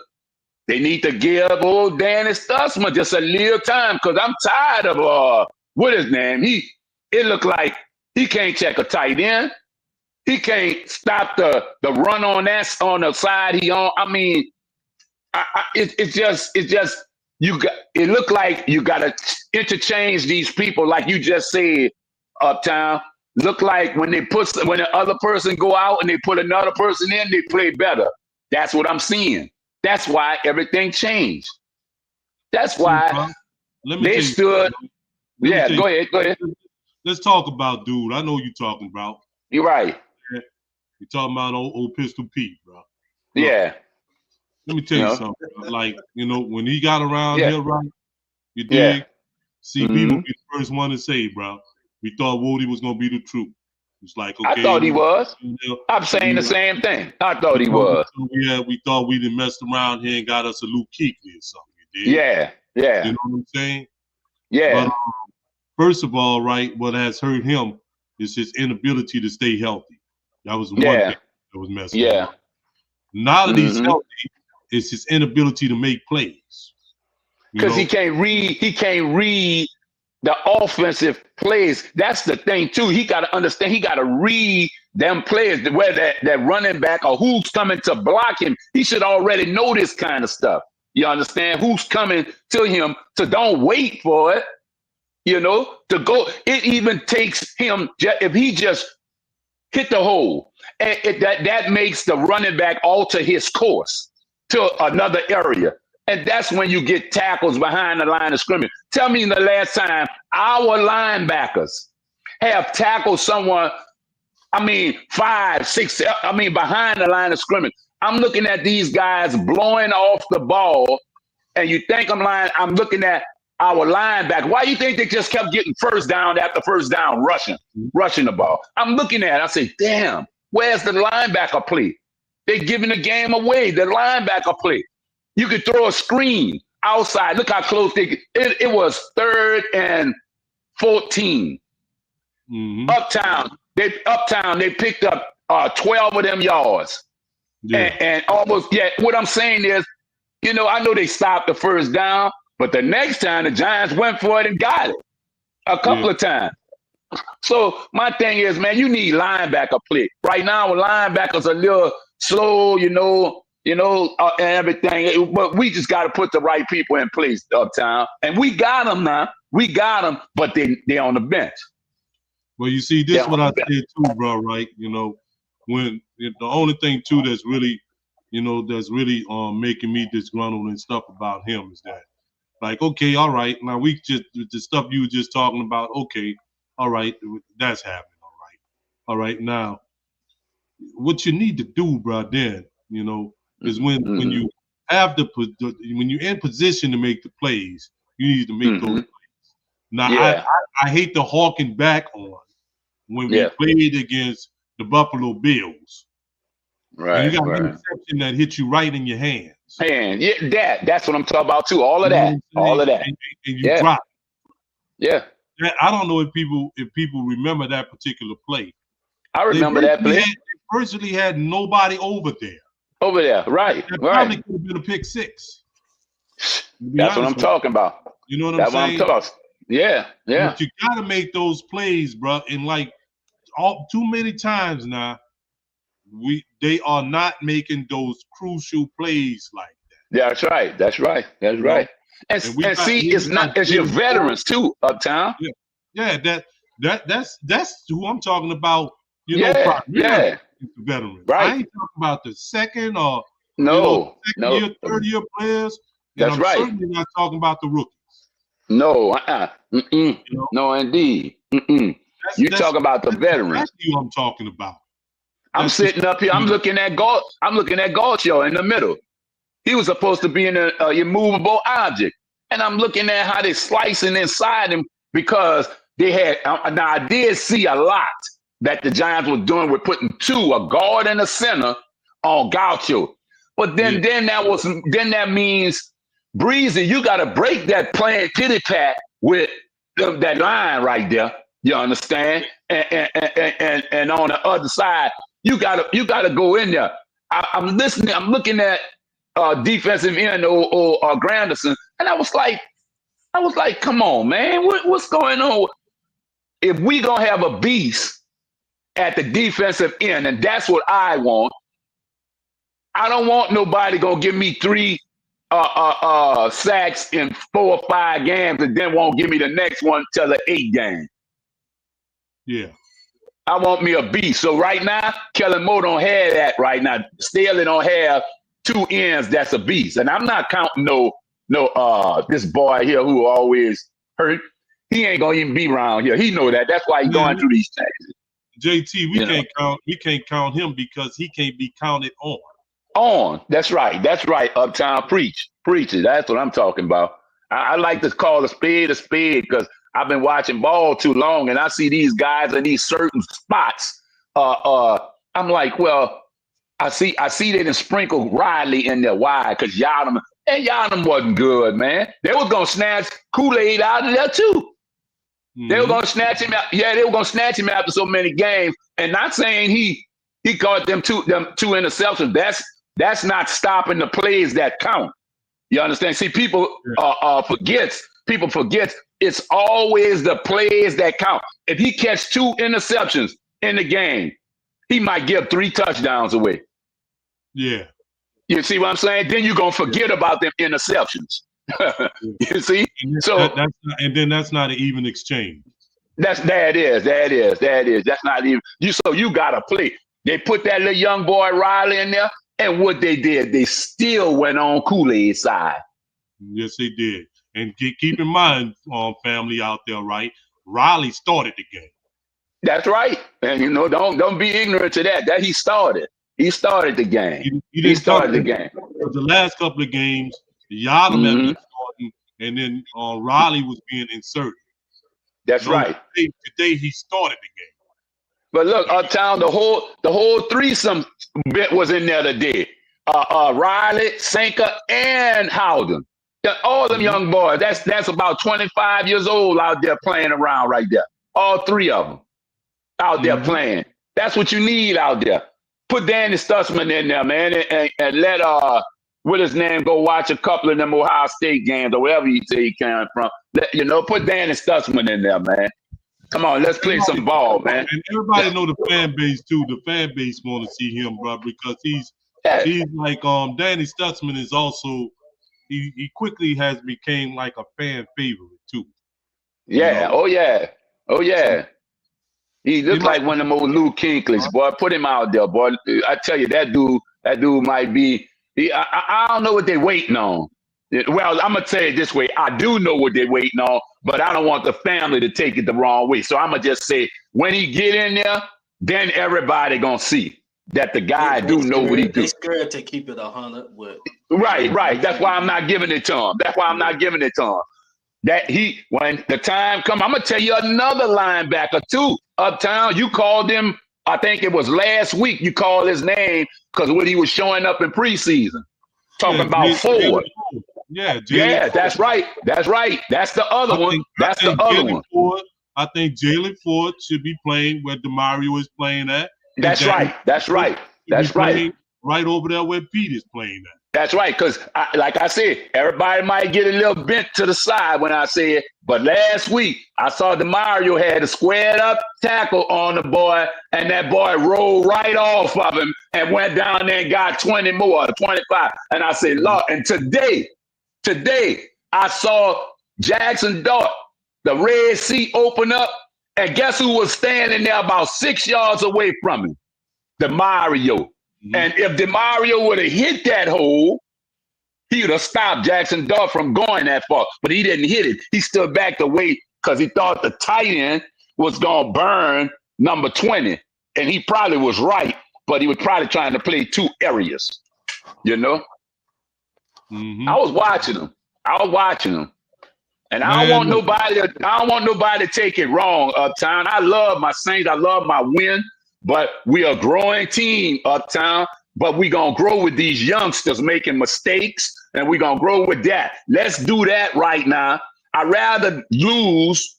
They need to give old Danny Stutzman just a little time because I'm tired of what his name. It looked like he can't check a tight end. He can't stop the run on the side he on. I mean, it looked like you got to interchange these people, like you just said, Uptown. Look like when the other person go out and they put another person in, they play better. That's what I'm seeing. That's why everything changed. That's why they stood. let me Yeah, tell you. go ahead. Go ahead. Let's talk about dude. I know you're talking about. You're right. You're talking about old Pistol Pete, bro. Look, Yeah. let me tell You you know. something. Like, when he got around Yeah. here, right? You Yeah. dig? CB hmm would be the first one to say, bro. We thought Woody was gonna be the truth. It's like, I okay, thought he was. I'm saying the we, same thing. I thought we he thought was. we thought we done messed around here and got us a Luke Kuechly or something. You dig? Yeah. You Yeah. know what I'm saying? But Yeah. first of all, right, what has hurt him is his inability to stay healthy. That was one Yeah. thing that was messing him Yeah. up. Now that he's hmm healthy, it's his inability to make plays. You Because he know? can't read. He can't read the offensive plays. That's the thing too. He got to understand. He got to read them players, where that running back or who's coming to block him. He should already know this kind of stuff. You understand? Who's coming to him? So don't wait for it. To go. It even takes him if he just hit the hole, and that makes the running back alter his course to another area. And that's when you get tackles behind the line of scrimmage. Tell me the last time our linebackers have tackled someone, 5, 6, behind the line of scrimmage. I'm looking at these guys blowing off the ball, and you think I'm lying. I'm looking at our linebacker. Why do you think they just kept getting first down after first down rushing the ball? I'm looking at it. I say, damn, where's the linebacker play? They're giving the game away. The linebacker play. You could throw a screen outside. Look how close it was 3rd and 14. Mm-hmm. Uptown, they picked up 12 of them yards. Yeah. And almost, what I'm saying is, I know they stopped the first down, but the next time the Giants went for it and got it a couple of times. So my thing is, man, you need linebacker play. Right now, linebackers are a little slow, and everything. But we just got to put the right people in place uptown. And we got them now. We got them, but they're on the bench. Well, you see, this is what I said too, bro, right? When the only thing too that's really making me disgruntled and stuff about him is that, like, okay, all right, now we just the stuff you were just talking about, okay, all right, that's happening, all right. Now, what you need to do, bro, then, is when you have when you're in position to make the plays, you need to make those plays. Now, I hate the hawking back on when we played against the Buffalo Bills. Right. And you got an interception that hit you right in your hands. That's what I'm talking about too. All of that. All of that. And you drop. Yeah. I don't know if people remember that particular play. I remember that play. They virtually had nobody over there. Over there, right. That probably could have been a pick six. That's what I'm talking about. You know what I'm saying? What I'm talking about. Yeah. But you got to make those plays, bro. And like too many times now, they are not making those crucial plays like that. That's right. And see, it's your veterans too, uptown. Yeah, that's who I'm talking about. Primarily veterans. Right. I ain't talking about the second or year, third year players. That's and I'm right. certainly not talking about the rookies. No, no, indeed. You talk about the veterans. That's who I'm talking about. I'm sitting up here. I'm looking at Gaucho in the middle. He was supposed to be in a immovable object, and I'm looking at how they slicing inside him because they had. Now I did see a lot that the Giants were doing with putting a guard and a center on Gaucho, but then that means Breezy, you got to break that playing kitty pat with that line right there. You understand? And on the other side, you gotta go in there. I'm listening. I'm looking at defensive end or Granderson, and I was like, come on, man, what's going on? If we gonna have a beast at the defensive end, and that's what I want. I don't want nobody gonna give me 3 sacks in 4 or 5 games, and then won't give me the next one till the 8th game. Yeah. I want me a beast. So right now, Kellen Moore don't have that right now. Staley don't have 2 ends that's a beast. And I'm not counting this boy here who always hurt. he ain't gonna even be around here. He know that. That's why he's going through these things. JT, we can't count him because he can't be counted on. That's right. Uptown, preach it. That's what I'm talking about. I like to call a spade because I've been watching ball too long, and I see these guys in these certain spots. I'm like, well, I see they done sprinkle Riley in there. Why? Because Yadam wasn't good, man. They was gonna snatch Kool-Aid out of there too. They were gonna snatch him out. Yeah, they were gonna snatch him after so many games. And not saying he caught them two interceptions. That's not stopping the plays that count. You understand? See, people forget it's always the plays that count. If he catch 2 interceptions in the game, he might give 3 touchdowns away. Yeah. You see what I'm saying? Then you're gonna forget about them interceptions. You see? That's not an even exchange. That is. That's not even so you gotta play. They put that little young boy Riley in there, and what they did, they still went on Kool-Aid side. Yes, they did. And keep in mind, family out there, right? Riley started the game. That's right. And don't be ignorant to that. That he started. He started the game. He started the game. The last couple of games, Yadam had been starting, and then Riley was being inserted. That's right. Today he started the game. But look, Uptown, the whole threesome bit was in there today. Riley, Sanka, and Howden. All them young boys. That's about 25 years old out there playing around right there. All 3 of them out there playing. That's what you need out there. Put Danny Stutzman in there, man, and let what his name go watch a couple of them Ohio State games or wherever he say he came from. Put Danny Stutzman in there, man. Come on, let's play some ball, man. And everybody know the fan base too. The fan base want to see him, bro, because he's like Danny Stutzman is also he quickly has became like a fan favorite too. Yeah. Oh yeah. He looks like one of them old Lou Kinkleys, boy. Put him out there, boy. I tell you, that dude might be. I don't know what they're waiting on. Well, I'm gonna say it this way: I do know what they're waiting on, but I don't want the family to take it the wrong way. So I'm gonna just say, when he get in there, then everybody gonna see that the guy do know what he do. They scared to keep it 100 with. Right. That's why I'm not giving it to him. That when the time come, I'm gonna tell you another linebacker too. Uptown, you called him. I think it was last week. You called his name because when he was showing up in preseason, talking about Ford. Yeah, that's right. That's the other one. That's the other one. I think Jalen Ford should be playing where DeMario is playing at. That's right. Right over there where Pete is playing at. That's right, because like I said, everybody might get a little bent to the side when I say it, but last week I saw DeMario had a squared up tackle on the boy, and that boy rolled right off of him and went down there and got 20 more, 25. And I said, Lord, and today I saw Jackson Dart, the Red Sea open up, and guess who was standing there about 6 yards away from him? DeMario. And if DeMario would have hit that hole, he would have stopped Jackson Dart from going that far. But he didn't hit it. He stood back to wait because he thought the tight end was going to burn number 20. And he probably was right, but he was probably trying to play 2 areas, I was watching him. And I don't want nobody to take it wrong, Uptown. I love my Saints. I love my win. But we are a growing team, Uptown. But we're going to grow with these youngsters making mistakes, and we're going to grow with that. Let's do that right now. I'd rather lose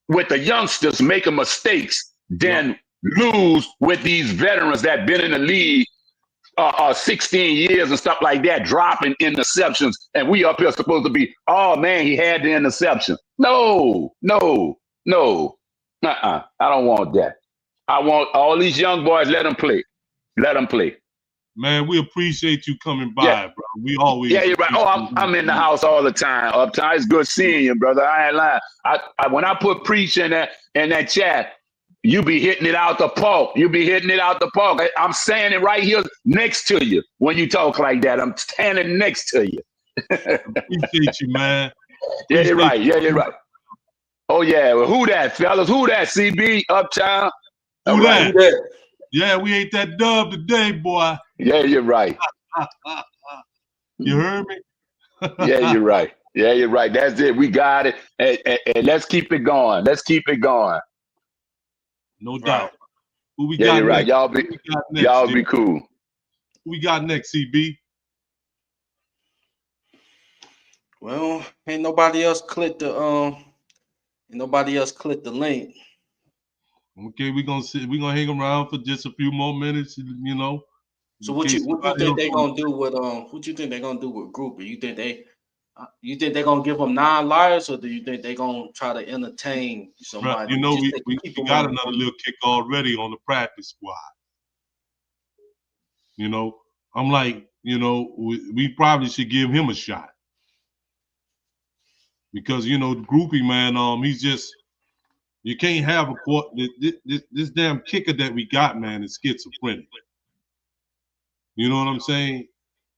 with the youngsters making mistakes than lose with these veterans that been in the league 16 years and stuff like that, dropping interceptions. And we up here supposed to be, oh, man, he had the interception. No. I don't want that. I want all these young boys, let them play. Man, we appreciate you coming by, bro. We always. Yeah, you're right. Oh, I'm in the house all the time. Uptown, it's good seeing you, brother. I ain't lying. When I put preach in that chat, you be hitting it out the park. I'm saying it right here next to you when you talk like that. I'm standing next to you. Appreciate you, man. Yeah, you're right. Oh, Oh yeah. Well, who that, fellas? Who that? CB Uptown. All Who right. that? Who that? Yeah, we ate that dub today, boy. Yeah, you're right. You heard me? Yeah, you're right. Yeah, you're right. That's it. We got it. And let's keep it going. Let's keep it going. No Right. doubt. Who we Yeah, got you're right. next? Who we got next, Y'all Jim? be cool. Who we got next, CB? Well, ain't nobody else click the link. Okay, we're gonna sit. We're gonna hang around for just a few more minutes. You know, So in what case you somebody think else they wants. gonna do with what you think they gonna do with Groupie? You think they gonna give them 9 liars, or do you think they gonna try to entertain Right, somebody? you know, Just we, to we, keep we them got on. another little kick already on the practice squad. You know, I'm like, you know, we probably should give him a shot because you know, the groupie man, he's just you can't have a court. This damn kicker that we got, man, is schizophrenic. You know what I'm saying?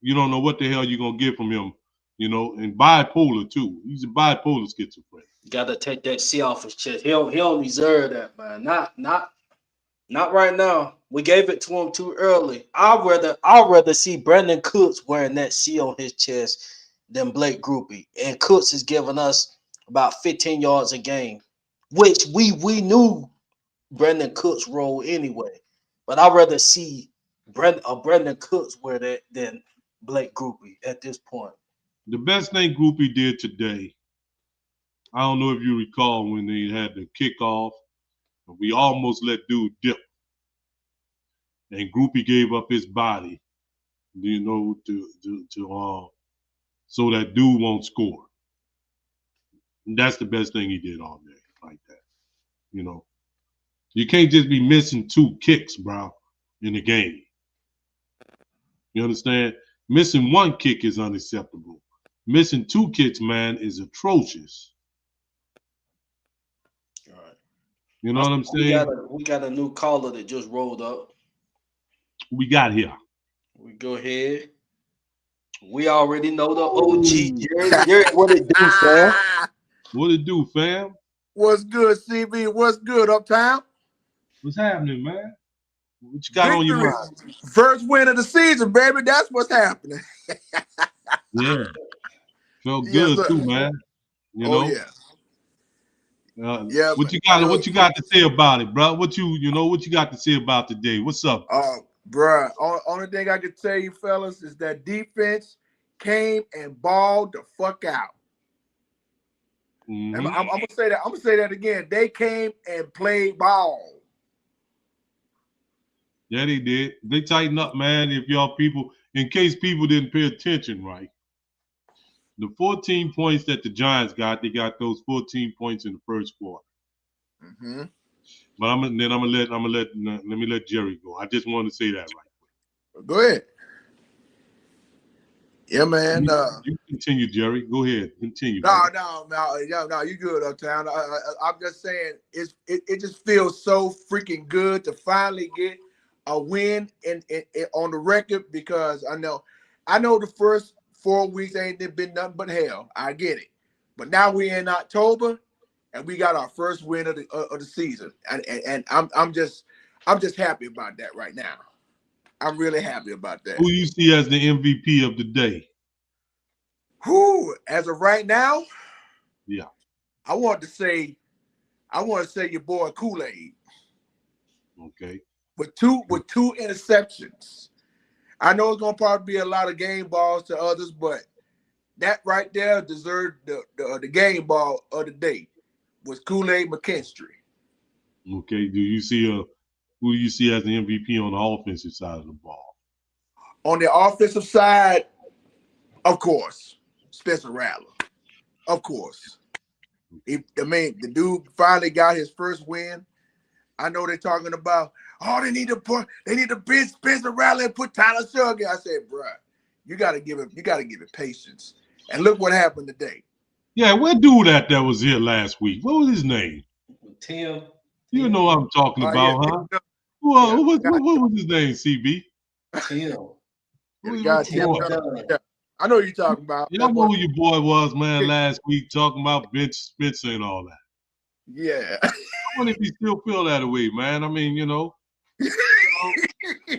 You don't know what the hell you're gonna get from him. You know, and bipolar too. He's a bipolar schizophrenic. Gotta take that C off his chest. He don't deserve that, man. Not right now. We gave it to him too early. I'd rather see Brandon Cooks wearing that C on his chest than Blake Groupie. And Cooks is giving us about 15 yards a game, which we knew Brandon Cooks' role anyway. But I'd rather see Brandon Cooks wear that than Blake Groupie at this point. The best thing Groupie did today, I don't know if you recall when they had the kickoff, we almost let dude dip, and Groupie gave up his body, you know, so that dude won't score. And that's the best thing he did all day, like that. You know, you can't just be missing 2 kicks, bro, in the game. You understand? Missing 1 kick is unacceptable. Missing 2 kicks, man, is atrocious. All right. You know what I'm We saying? got a new caller that just rolled up. We got here. We go ahead. We already know the OG Ooh, Jerry. Jerry, what it do, fam? what it do, fam? What's good, CB? What's good, Uptown? What's happening, man? What you got on your Victory. mind? First win of the season, baby. That's what's happening. Yeah, felt Yes, good sir. too, man. You Oh, know, yeah. Yeah, what man. you got? What you got to say about it, bro? What you got to say about today? What's up? Bruh, only thing I can tell you, fellas, is that defense came and balled the fuck out. Mm-hmm. I'm gonna say that. I'm gonna say that again. They came and played ball. Yeah, they did. They tightened up, man. If y'all people, in case people didn't pay attention, right? The 14 points that the Giants got, they got those 14 points in the first quarter. Mm-hmm. But I'm gonna let me let Jerry go. I just wanted to say that right. Go ahead. Yeah, man. You continue, Jerry. Go ahead. Continue. No, Man. you good, Uptown. I'm just saying, it just feels so freaking good to finally get a win in on the record, because I know the first 4 weeks ain't been nothing but hell. I get it, but now we're in October and we got our first win of the season, and I'm just happy about that right now. I'm really happy about that. Who you see as the MVP of the day? Who, as of right now, Yeah. I want to say your boy Kool-Aid Okay. with two interceptions. I know it's gonna probably be a lot of game balls to others, but that right there deserved the game ball of the day was Kool-Aid McKinstry. Okay. Who do you see as the MVP on the offensive side of the ball? On the offensive side, of course, Spencer Rattler. Of course. The dude finally got his first win. I know they're talking about, they need to bench Spencer Rattler and put Tyler Sugg in. I said, bruh, you gotta give it patience. And look what happened today. Yeah, where dude that was here last week? What was his name? Tim. You know what I'm talking about, huh? What was his name, CB? Tim. Who guy was the boy? Yeah, I know who you're talking about. Y'all know who your boy was, man, last week talking about bench Spencer and all that. Yeah. I wonder if he still feel that way, man. I mean, I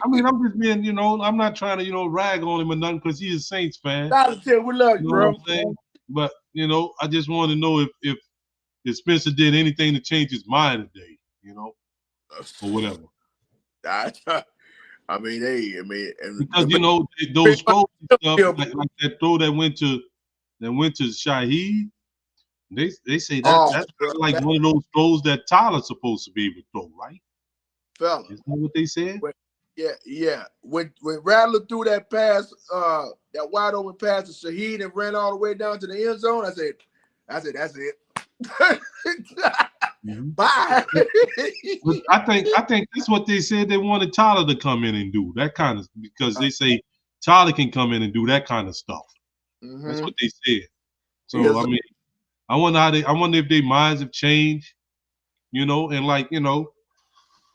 mean, I'm just being, I'm not trying to, rag on him or nothing because he's a Saints fan. We love you, You know bro. what I'm saying? But I just want to know if Spencer did anything to change his mind today, or whatever. I mean, hey, and Because those throws and stuff, like that throw that went to Shaheed, they say that's like one of those throws that Tyler's supposed to be able to throw, right? Fella. Isn't that what they said? Yeah. When Rattler threw that pass, that wide open pass to Shaheed and ran all the way down to the end zone, I said, that's it. Mm-hmm. Bye. But I think that's what they said they wanted Tyler to come in and do that kind of, because they say Tyler can come in and do that kind of stuff. Mm-hmm. That's what they said. So yes, I mean, I wonder if their minds have changed, and like,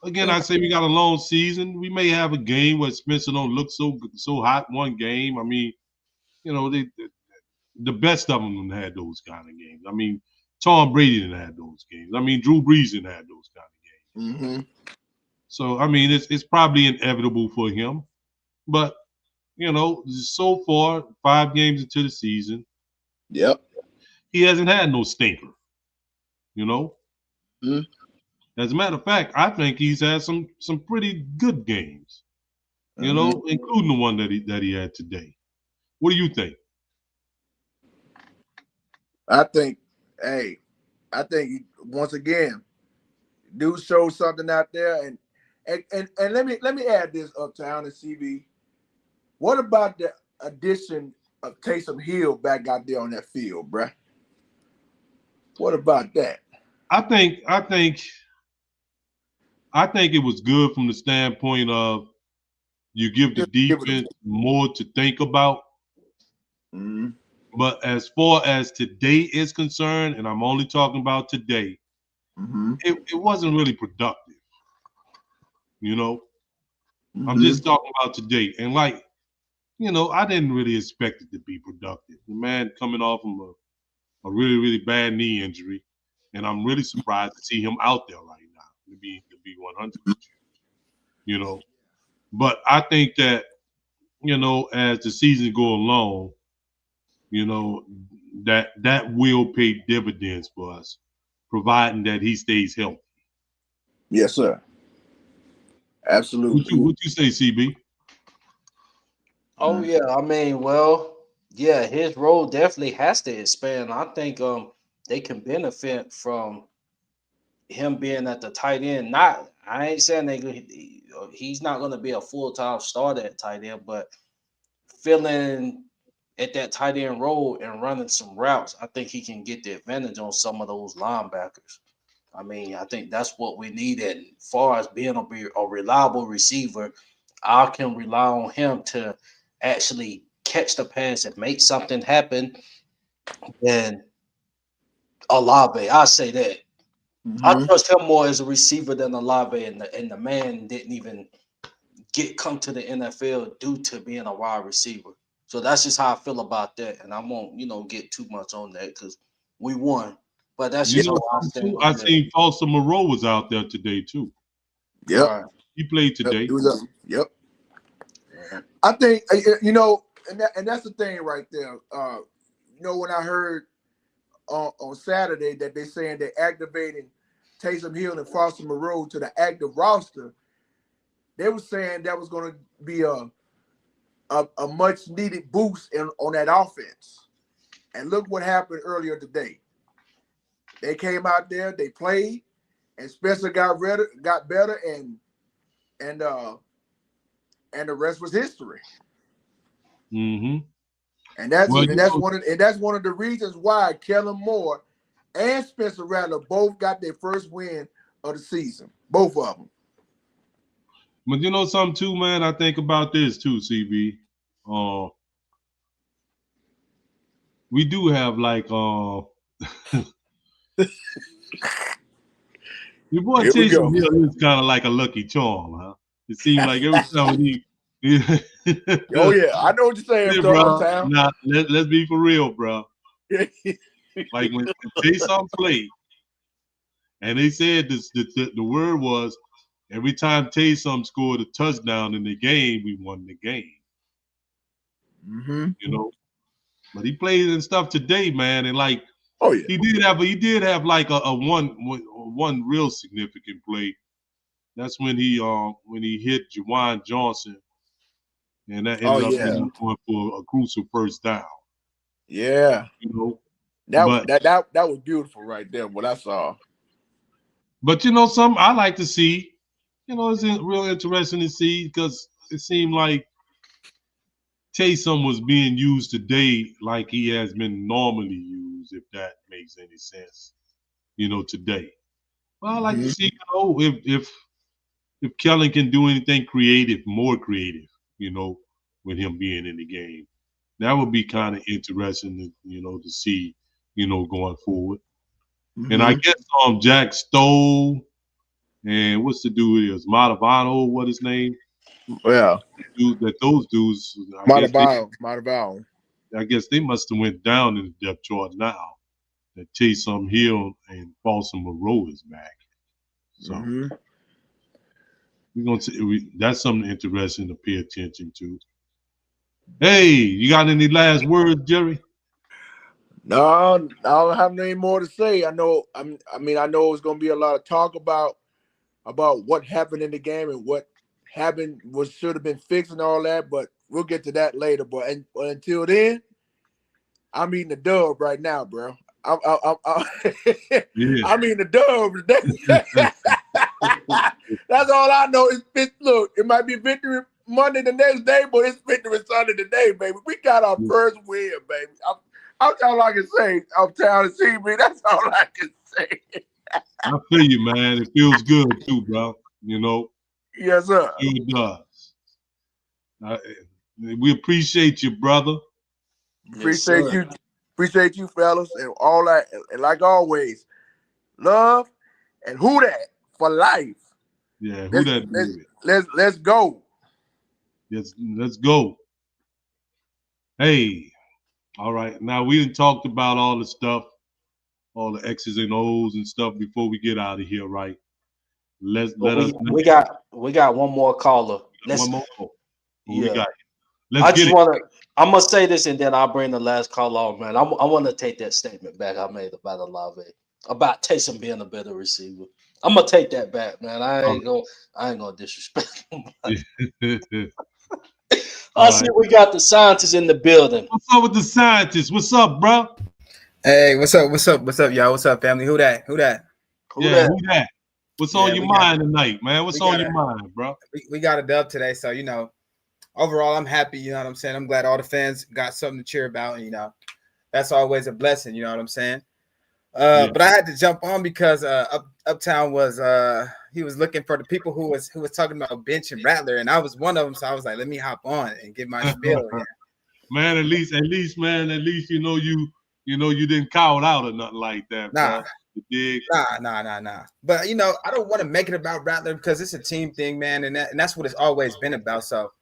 again, I say we got a long season. We may have a game where Spencer don't look so hot one game. I mean, the best of them had those kind of games. I mean, Tom Brady didn't have those games. I mean, Drew Brees didn't have those kind of games. Mm-hmm. So I mean, it's probably inevitable for him, but so far 5 games into the season, yep, he hasn't had no stinker. Mm-hmm. As a matter of fact, I think he's had some pretty good games, including the one that he had today. What do you think? I think once again, dude showed something out there, and let me add this, Uptown and CB. What about the addition of Taysom Hill back out there on that field, bruh? What about that? I think it was good from the standpoint of you give the defense more to think about. Mm-hmm. But as far as today is concerned, and I'm only talking about today, mm-hmm. it wasn't really productive. Mm-hmm. I'm just talking about today. And like, I didn't really expect it to be productive. The man coming off from a really, really bad knee injury. And I'm really surprised to see him out there right now, to be 100 with you. But I think that, as the season go along, that will pay dividends for us, providing that he stays healthy. Yes, sir. Absolutely. What you say, CB? Oh yeah, I mean, well, yeah, his role definitely has to expand. I think they can benefit from him being at the tight end. I ain't saying he's not going to be a full-time starter at tight end, but filling at that tight end role and running some routes, I think he can get the advantage on some of those linebackers. I mean, I think that's what we need. And as far as being a reliable receiver, I can rely on him to actually catch the pass and make something happen. Then Olave, I say that. Mm-hmm. I trust him more as a receiver than Olave, and the man didn't even come to the NFL due to being a wide receiver. So that's just how I feel about that, and I won't get too much on that because we won. But that's just I seen Foster Moreau was out there today too. Yep, right. He played today. He was yep. I think and that's the thing right there. When I heard on Saturday that they're saying they're activating Taysom Hill and Foster Moreau to the active roster, they were saying that was going to be a much needed boost on that offense. And look what happened earlier today. They came out there, they played, and Spencer got better, and the rest was history. Mm-hmm. And that's one of the reasons why Kellen Moore and Spencer Rattler both got their first win of the season. Both of them. But you know something too, man? I think about this too, CB. We do have like your boy Taysom Hill is kind of like a lucky charm, huh? It seems like every time he oh yeah, I know what you're saying, yeah, bro. Nah, let's be for real, bro. Like when Taysom played, And they said the word was every time Taysom scored a touchdown in the game, we won the game. Mm-hmm. You know, but he played and stuff today, man, and like Oh yeah. he did have like a one real significant play. That's when he hit Jawan Johnson, and that Oh ended up yeah. going for a crucial first down. Yeah. You know, That but that that that was beautiful right there. What I saw. you know, some I like to see. You know, it's real interesting to see because it seemed like Taysom was being used today like he has been normally used, if that makes any sense. You know, today. Well, I like to Mm-hmm. see, you know, if Kellen can do anything creative, more creative, you know, with him being in the game. That would be kind of interesting, to see, going forward. And I Mm-hmm. guess Jack Stoll and what's the dude is Matavano, what his name? Yeah. Those dudes, Matavao. I guess they must have went down in the depth chart now. That Taysom Hill and Folsom Monroe is back. So Mm-hmm. we're gonna see. That's something interesting to pay attention to. Hey, you got any last words, Jerry? No, I don't have any more to say. I know. I know it's gonna be a lot of talk about what happened in the game and what happened, what should have been fixed and all that. But we'll get to that later. But until then, I'm eating the dub right now, bro. I'm Yeah. I'm eating the dub today. That's all I know. Look, it might be victory Monday the next day, but it's victory Sunday today, baby. We got our first win, baby. That's all I can say. I'm tired of seeing me. That's all I can say. I feel you, man. It feels good too, bro. Yes, sir. It does. Uh, we appreciate you, brother. Yes, Appreciate sir. you. Appreciate you, fellas, and all that. And like always, love and who that for life. Yeah, who Let's that let's with? let's go. Let's go. Hey, all right. Now we done talked about all the stuff, all the X's and O's and stuff before we get out of here, right? But Let us we got one more caller. one Let's more. What we yeah. got? Let's I get just it. wanna I'm gonna say this and then I'll bring the last caller on, man. I wanna take that statement back I made about Olave. About Taysom being a better receiver. I'm gonna take that back, man. I ain't gonna disrespect him. I All see right. we got the scientists in the building. What's up with the scientists? What's up, bro? Hey, what's up? What's up? What's up, y'all? What's up, family? Who that? Who that? Who Yeah, that? who that? What's on Yeah, your mind tonight, man? What's we on got your a mind, bro? we got a dub today, so overall I'm happy. You know what I'm saying? I'm glad all the fans got something to cheer about, and that's always a blessing. You know what I'm saying? Yeah. But I had to jump on because Uptown was he was looking for the people who was talking about Bench and Rattler, and I was one of them. So I was like, let me hop on and give my spiel. Yeah. Man, man, you didn't call out or nothing like that, Nah, bro. You dig? nah. But I don't want to make it about Rattler because it's a team thing, man, and that's what it's always been about. So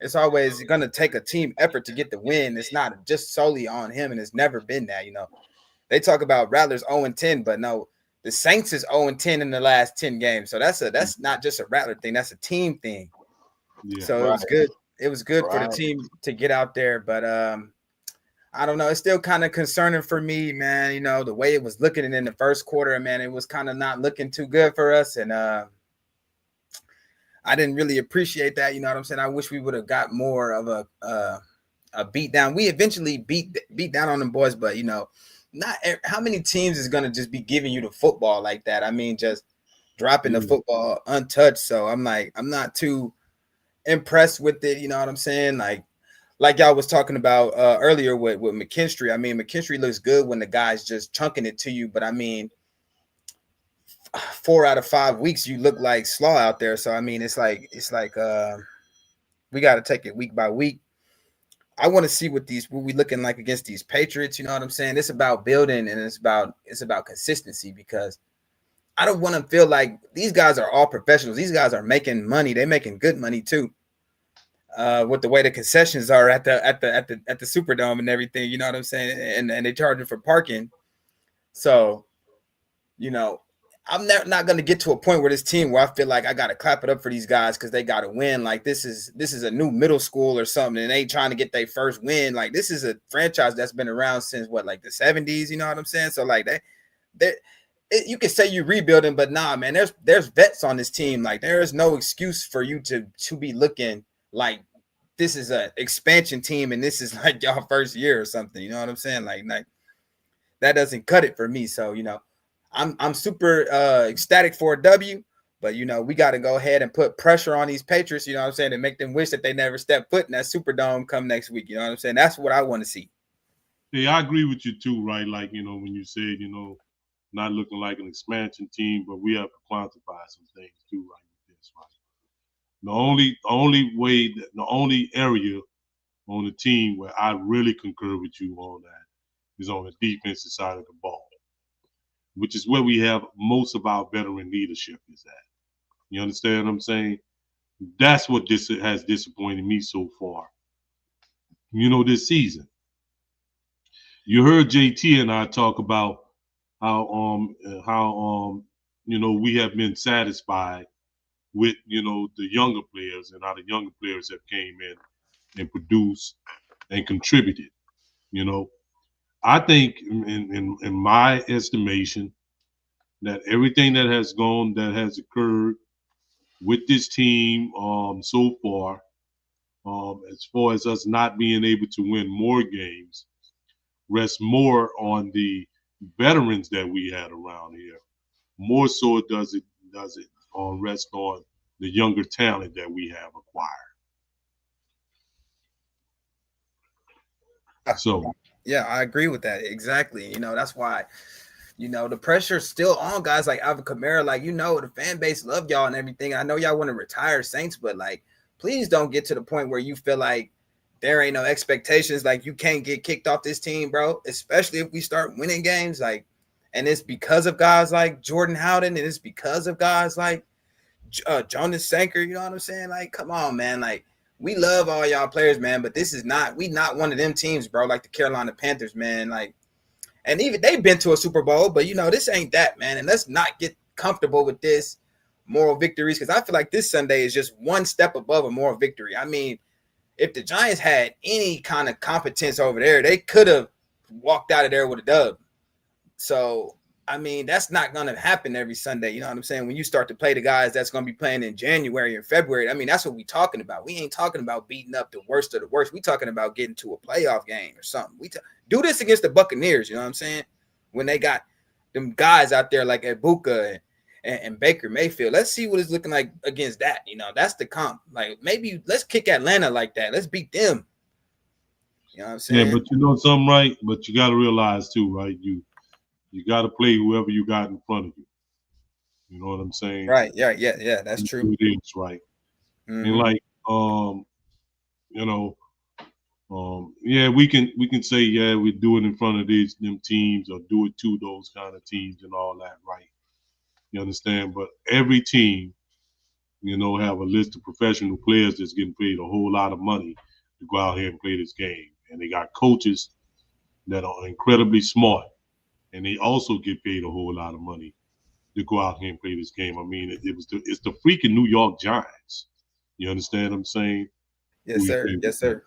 it's always gonna take a team effort to get the win. It's not just solely on him, and it's never been that. They talk about Rattler's 0-10, but no, the Saints is 0-10 in the last 10 games. So that's not just a Rattler thing, that's a team thing. Yeah. So Right. it was good for the Right. team to get out there, but I don't know. It's still kind of concerning for me, man. The way it was looking in the first quarter, man, it was kind of not looking too good for us. And I didn't really appreciate that. You know what I'm saying? I wish we would have got more of a beat down. We eventually beat down on them boys, but not how many teams is gonna just be giving you the football like that? I mean, just dropping the football untouched. So I'm not too impressed with it. You know what I'm saying? Like y'all was talking about earlier with McKinstry. I mean, McKinstry looks good when the guy's just chunking it to you, but I mean, 4 out of 5 weeks you look like slaw out there. So I mean, it's like we got to take it week by week. I want to see what we looking like against these Patriots. You know what I'm saying? It's about building and it's about consistency because I don't want to feel like these guys are all professionals. These guys are making money. They're making good money too. With the way the concessions are at the Superdome and everything, you know what I'm saying? And they charge you for parking. So, I'm not going to get to a point where this team where I feel like I got to clap it up for these guys because they got to win. Like this is a new middle school or something, and they trying to get their first win. Like this is a franchise that's been around since what, like the 70s. You know what I'm saying? So like you can say you rebuilding, but nah, man. There's vets on this team. Like there is no excuse for you to be looking like this is an expansion team and this is like y'all first year or something. You know what I'm saying? Like that doesn't cut it for me. So I'm super ecstatic for a W, but we got to go ahead and put pressure on these Patriots, you know what I'm saying, and make them wish that they never step foot in that Superdome come next week. You know what I'm saying? That's what I want to see. Yeah, I agree with you too, right? Like, when you said, not looking like an expansion team, but we have to quantify some things too, right, with this, right? The only area on the team where I really concur with you on that is on the defensive side of the ball, which is where we have most of our veteran leadership is at. You understand what I'm saying? That's what has disappointed me so far, this season. You heard JT and I talk about how we have been satisfied with the younger players and how the younger players have came in and produced and contributed. I think in my estimation that everything that has occurred with this team so far, as far as us not being able to win more games, rests more on the veterans that we had around here. More so does it rest on the younger talent that we have acquired. So yeah, I agree with that. Exactly. That's why, the pressure's still on guys like Alvin Kamara. Like, the fan base love y'all and everything. I know y'all want to retire Saints, but like, please don't get to the point where you feel like there ain't no expectations. Like you can't get kicked off this team, bro, especially if we start winning games. Like, and it's because of guys like Jordan Howden, and it's because of guys like Jonas Sanker. You know what I'm saying? Like, come on, man. Like, we love all y'all players, man, but we not one of them teams, bro, like the Carolina Panthers, man. Like, and even they've been to a Super Bowl, but this ain't that, man. And let's not get comfortable with this moral victories, because I feel like this Sunday is just one step above a moral victory. I mean, if the Giants had any kind of competence over there, they could have walked out of there with a dub. So, I mean, that's not going to happen every Sunday. You know what I'm saying? When you start to play the guys that's going to be playing in January or February, I mean, that's what we're talking about. We ain't talking about beating up the worst of the worst. We talking about getting to a playoff game or something. Do this against the Buccaneers, you know what I'm saying? When they got them guys out there like Ibuka and Baker Mayfield. Let's see what it's looking like against that. That's the comp. Like, maybe let's kick Atlanta like that. Let's beat them. You know what I'm saying? Yeah, but something, right? But you got to realize too, right? You got to play whoever you got in front of you. You know what I'm saying? Right. Yeah. That's true. It is, right? Mm-hmm. And like, yeah, we can say, yeah, we do it in front of them teams or do it to those kind of teams and all that, right? You understand? But every team, have a list of professional players that's getting paid a whole lot of money to go out here and play this game. And they got coaches that are incredibly smart, and they also get paid a whole lot of money to go out here and play this game. I mean, it's the freaking New York Giants. You understand what I'm saying? Yes, sir. Yes, sir.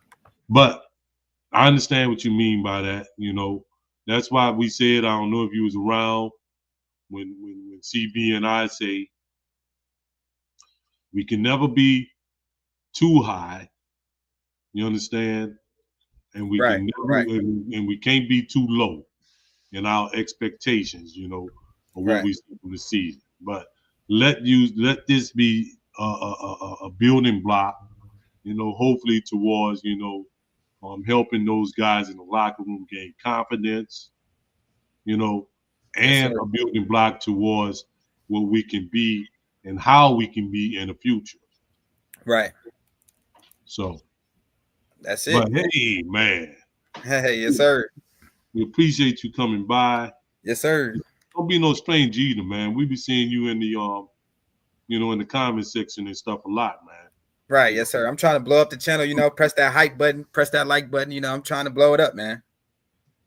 But I understand what you mean by that. That's why we said, I don't know if you was around when CB and I say we can never be too high. You understand? And we can never, and we can't be too low in our expectations, of what we see from the season. But let this be a building block, hopefully towards, helping those guys in the locker room gain confidence, and a building block towards what we can be and how we can be in the future. Right. So that's it. But hey, man. Hey, yes, sir. We appreciate you coming by. Yes, sir. Don't be no stranger either, man. We be seeing you in the in the comment section and stuff a lot, man. Right, yes, sir. I'm trying to blow up the channel, press that hype button, press that like button, I'm trying to blow it up, man.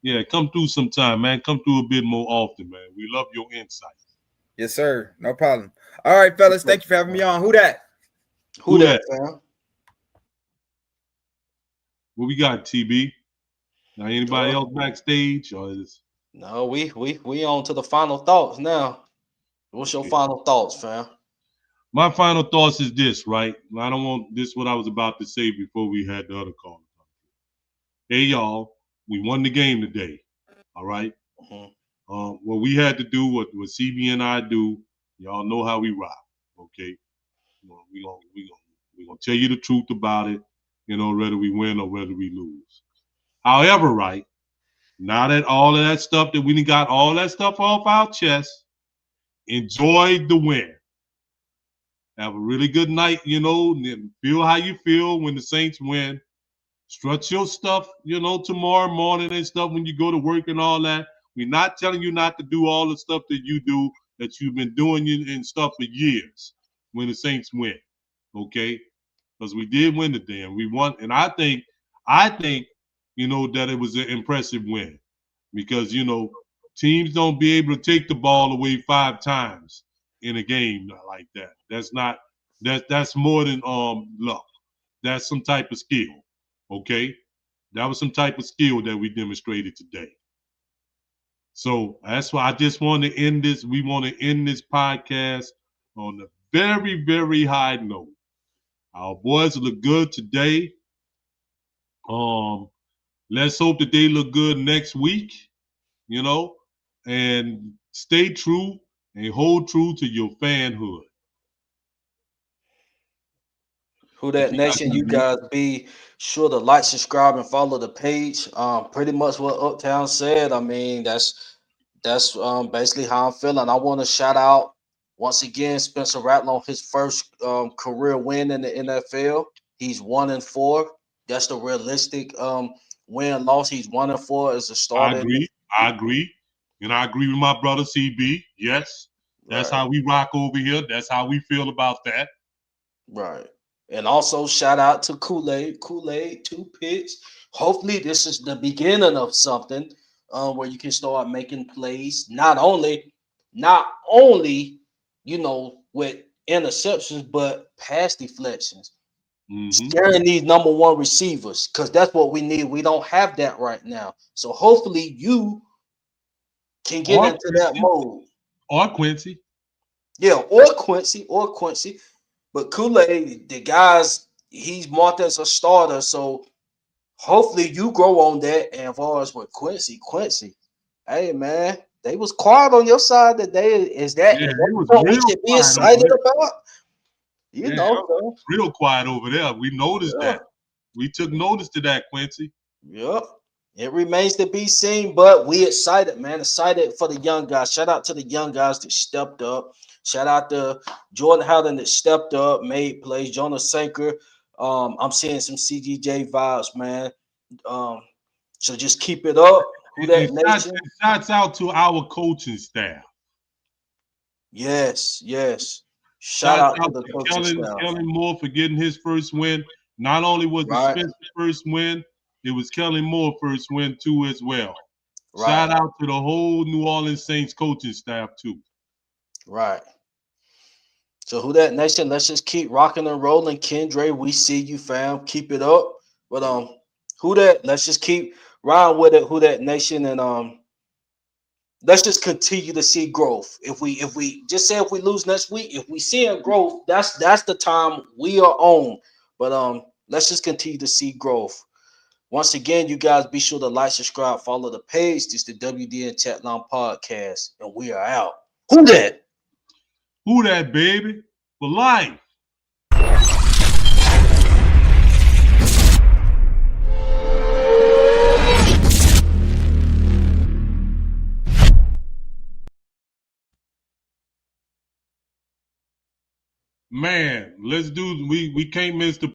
Yeah, come through sometime, man. Come through a bit more often, man. We love your insights. Yes, sir. No problem. All right, fellas. Thank you for having me on. Who that? Who Who that, that? fam? What we got, TB? Now anybody else backstage or is No, we on to the final thoughts now. What's your okay. final thoughts, fam? My final thoughts is this, right? I don't want this what I was about to say before we had the other call. Hey y'all, we won the game today. All right. Mhm. What we had to do, what CB and I do, y'all know how we rock. Okay. We gonna tell you the truth about it, whether we win or whether we lose. However, right, now that all of that stuff that we done got all that stuff off our chest, enjoy the win. Have a really good night, and feel how you feel when the Saints win. Strut your stuff, tomorrow morning and stuff when you go to work and all that. We're not telling you not to do all the stuff that you do that you've been doing and stuff for years when the Saints win. Okay? Because we did win today and we won. And I think, that it was an impressive win. Because, teams don't be able to take the ball away 5 times in a game like that. That's more than luck. That's some type of skill. Okay? That was some type of skill that we demonstrated today. So that's why I just want to end this. We want to end this podcast on a very, very high note. Our boys look good today. Let's hope that they look good next week, and stay true and hold true to your fanhood. Who What that you got, nation? You TB? guys be sure to like, subscribe, and follow the page. Pretty much what Uptown said. I mean, that's basically how I'm feeling. I want to shout out once again Spencer Rattler on his first career win in the NFL. He's 1-4. That's the realistic win loss. He's 1-4 as a I starter. agree. I agree. And I agree with my brother CB. Yes. That's Right. how we rock over here. That's how we feel about that. Right. And also shout out to Kool-Aid. Kool-Aid, 2 picks. Hopefully, this is the beginning of something where you can start making plays. Not only, with interceptions, but pass deflections. Mm-hmm. Scaring these number one receivers, because that's what we need. We don't have that right now. So hopefully you can get Or into that Quincy. mode. Or Quincy. Yeah, or Quincy. But Kool-Aid, the guys, he's marked as a starter. So hopefully you grow on that. And as far as with Quincy, hey man, they was quiet on your side today. Is that Yeah, is that it was what we real should be quiet over excited there. about? Yeah, it was So real quiet over there. We noticed yeah, that. We took notice to that, Quincy. yeah. It remains to be seen, but we excited, man. Excited for the young guys. Shout out to the young guys that stepped up. Shout out to Jordan Howland that stepped up, made plays. Jonas Sanker. I'm seeing some CGJ vibes, man. Um, so just keep it up. Who And that nation? shouts out to our coaching staff. Yes. Shout Shouts out to out the to coaching Kellen staff. Moore for getting his first win. Not only was it Right, Spencer's first win, it was Kellen Moore's first win too as well. right, Shout out to the whole New Orleans Saints coaching staff too. right. So who that nation? Let's just keep rocking and rolling. Kendra, we see you, fam. Keep it up. But who that? Let's just keep riding with it. Who that nation? And let's just continue to see growth. If we just say if we lose next week, if we see a growth, that's the time we are on. But let's just continue to see growth. Once again, you guys be sure to like, subscribe, follow the page. This is the WDN Chatline Podcast, and we are out. Who that? Who that, baby? For life. Man, let's do we can't miss the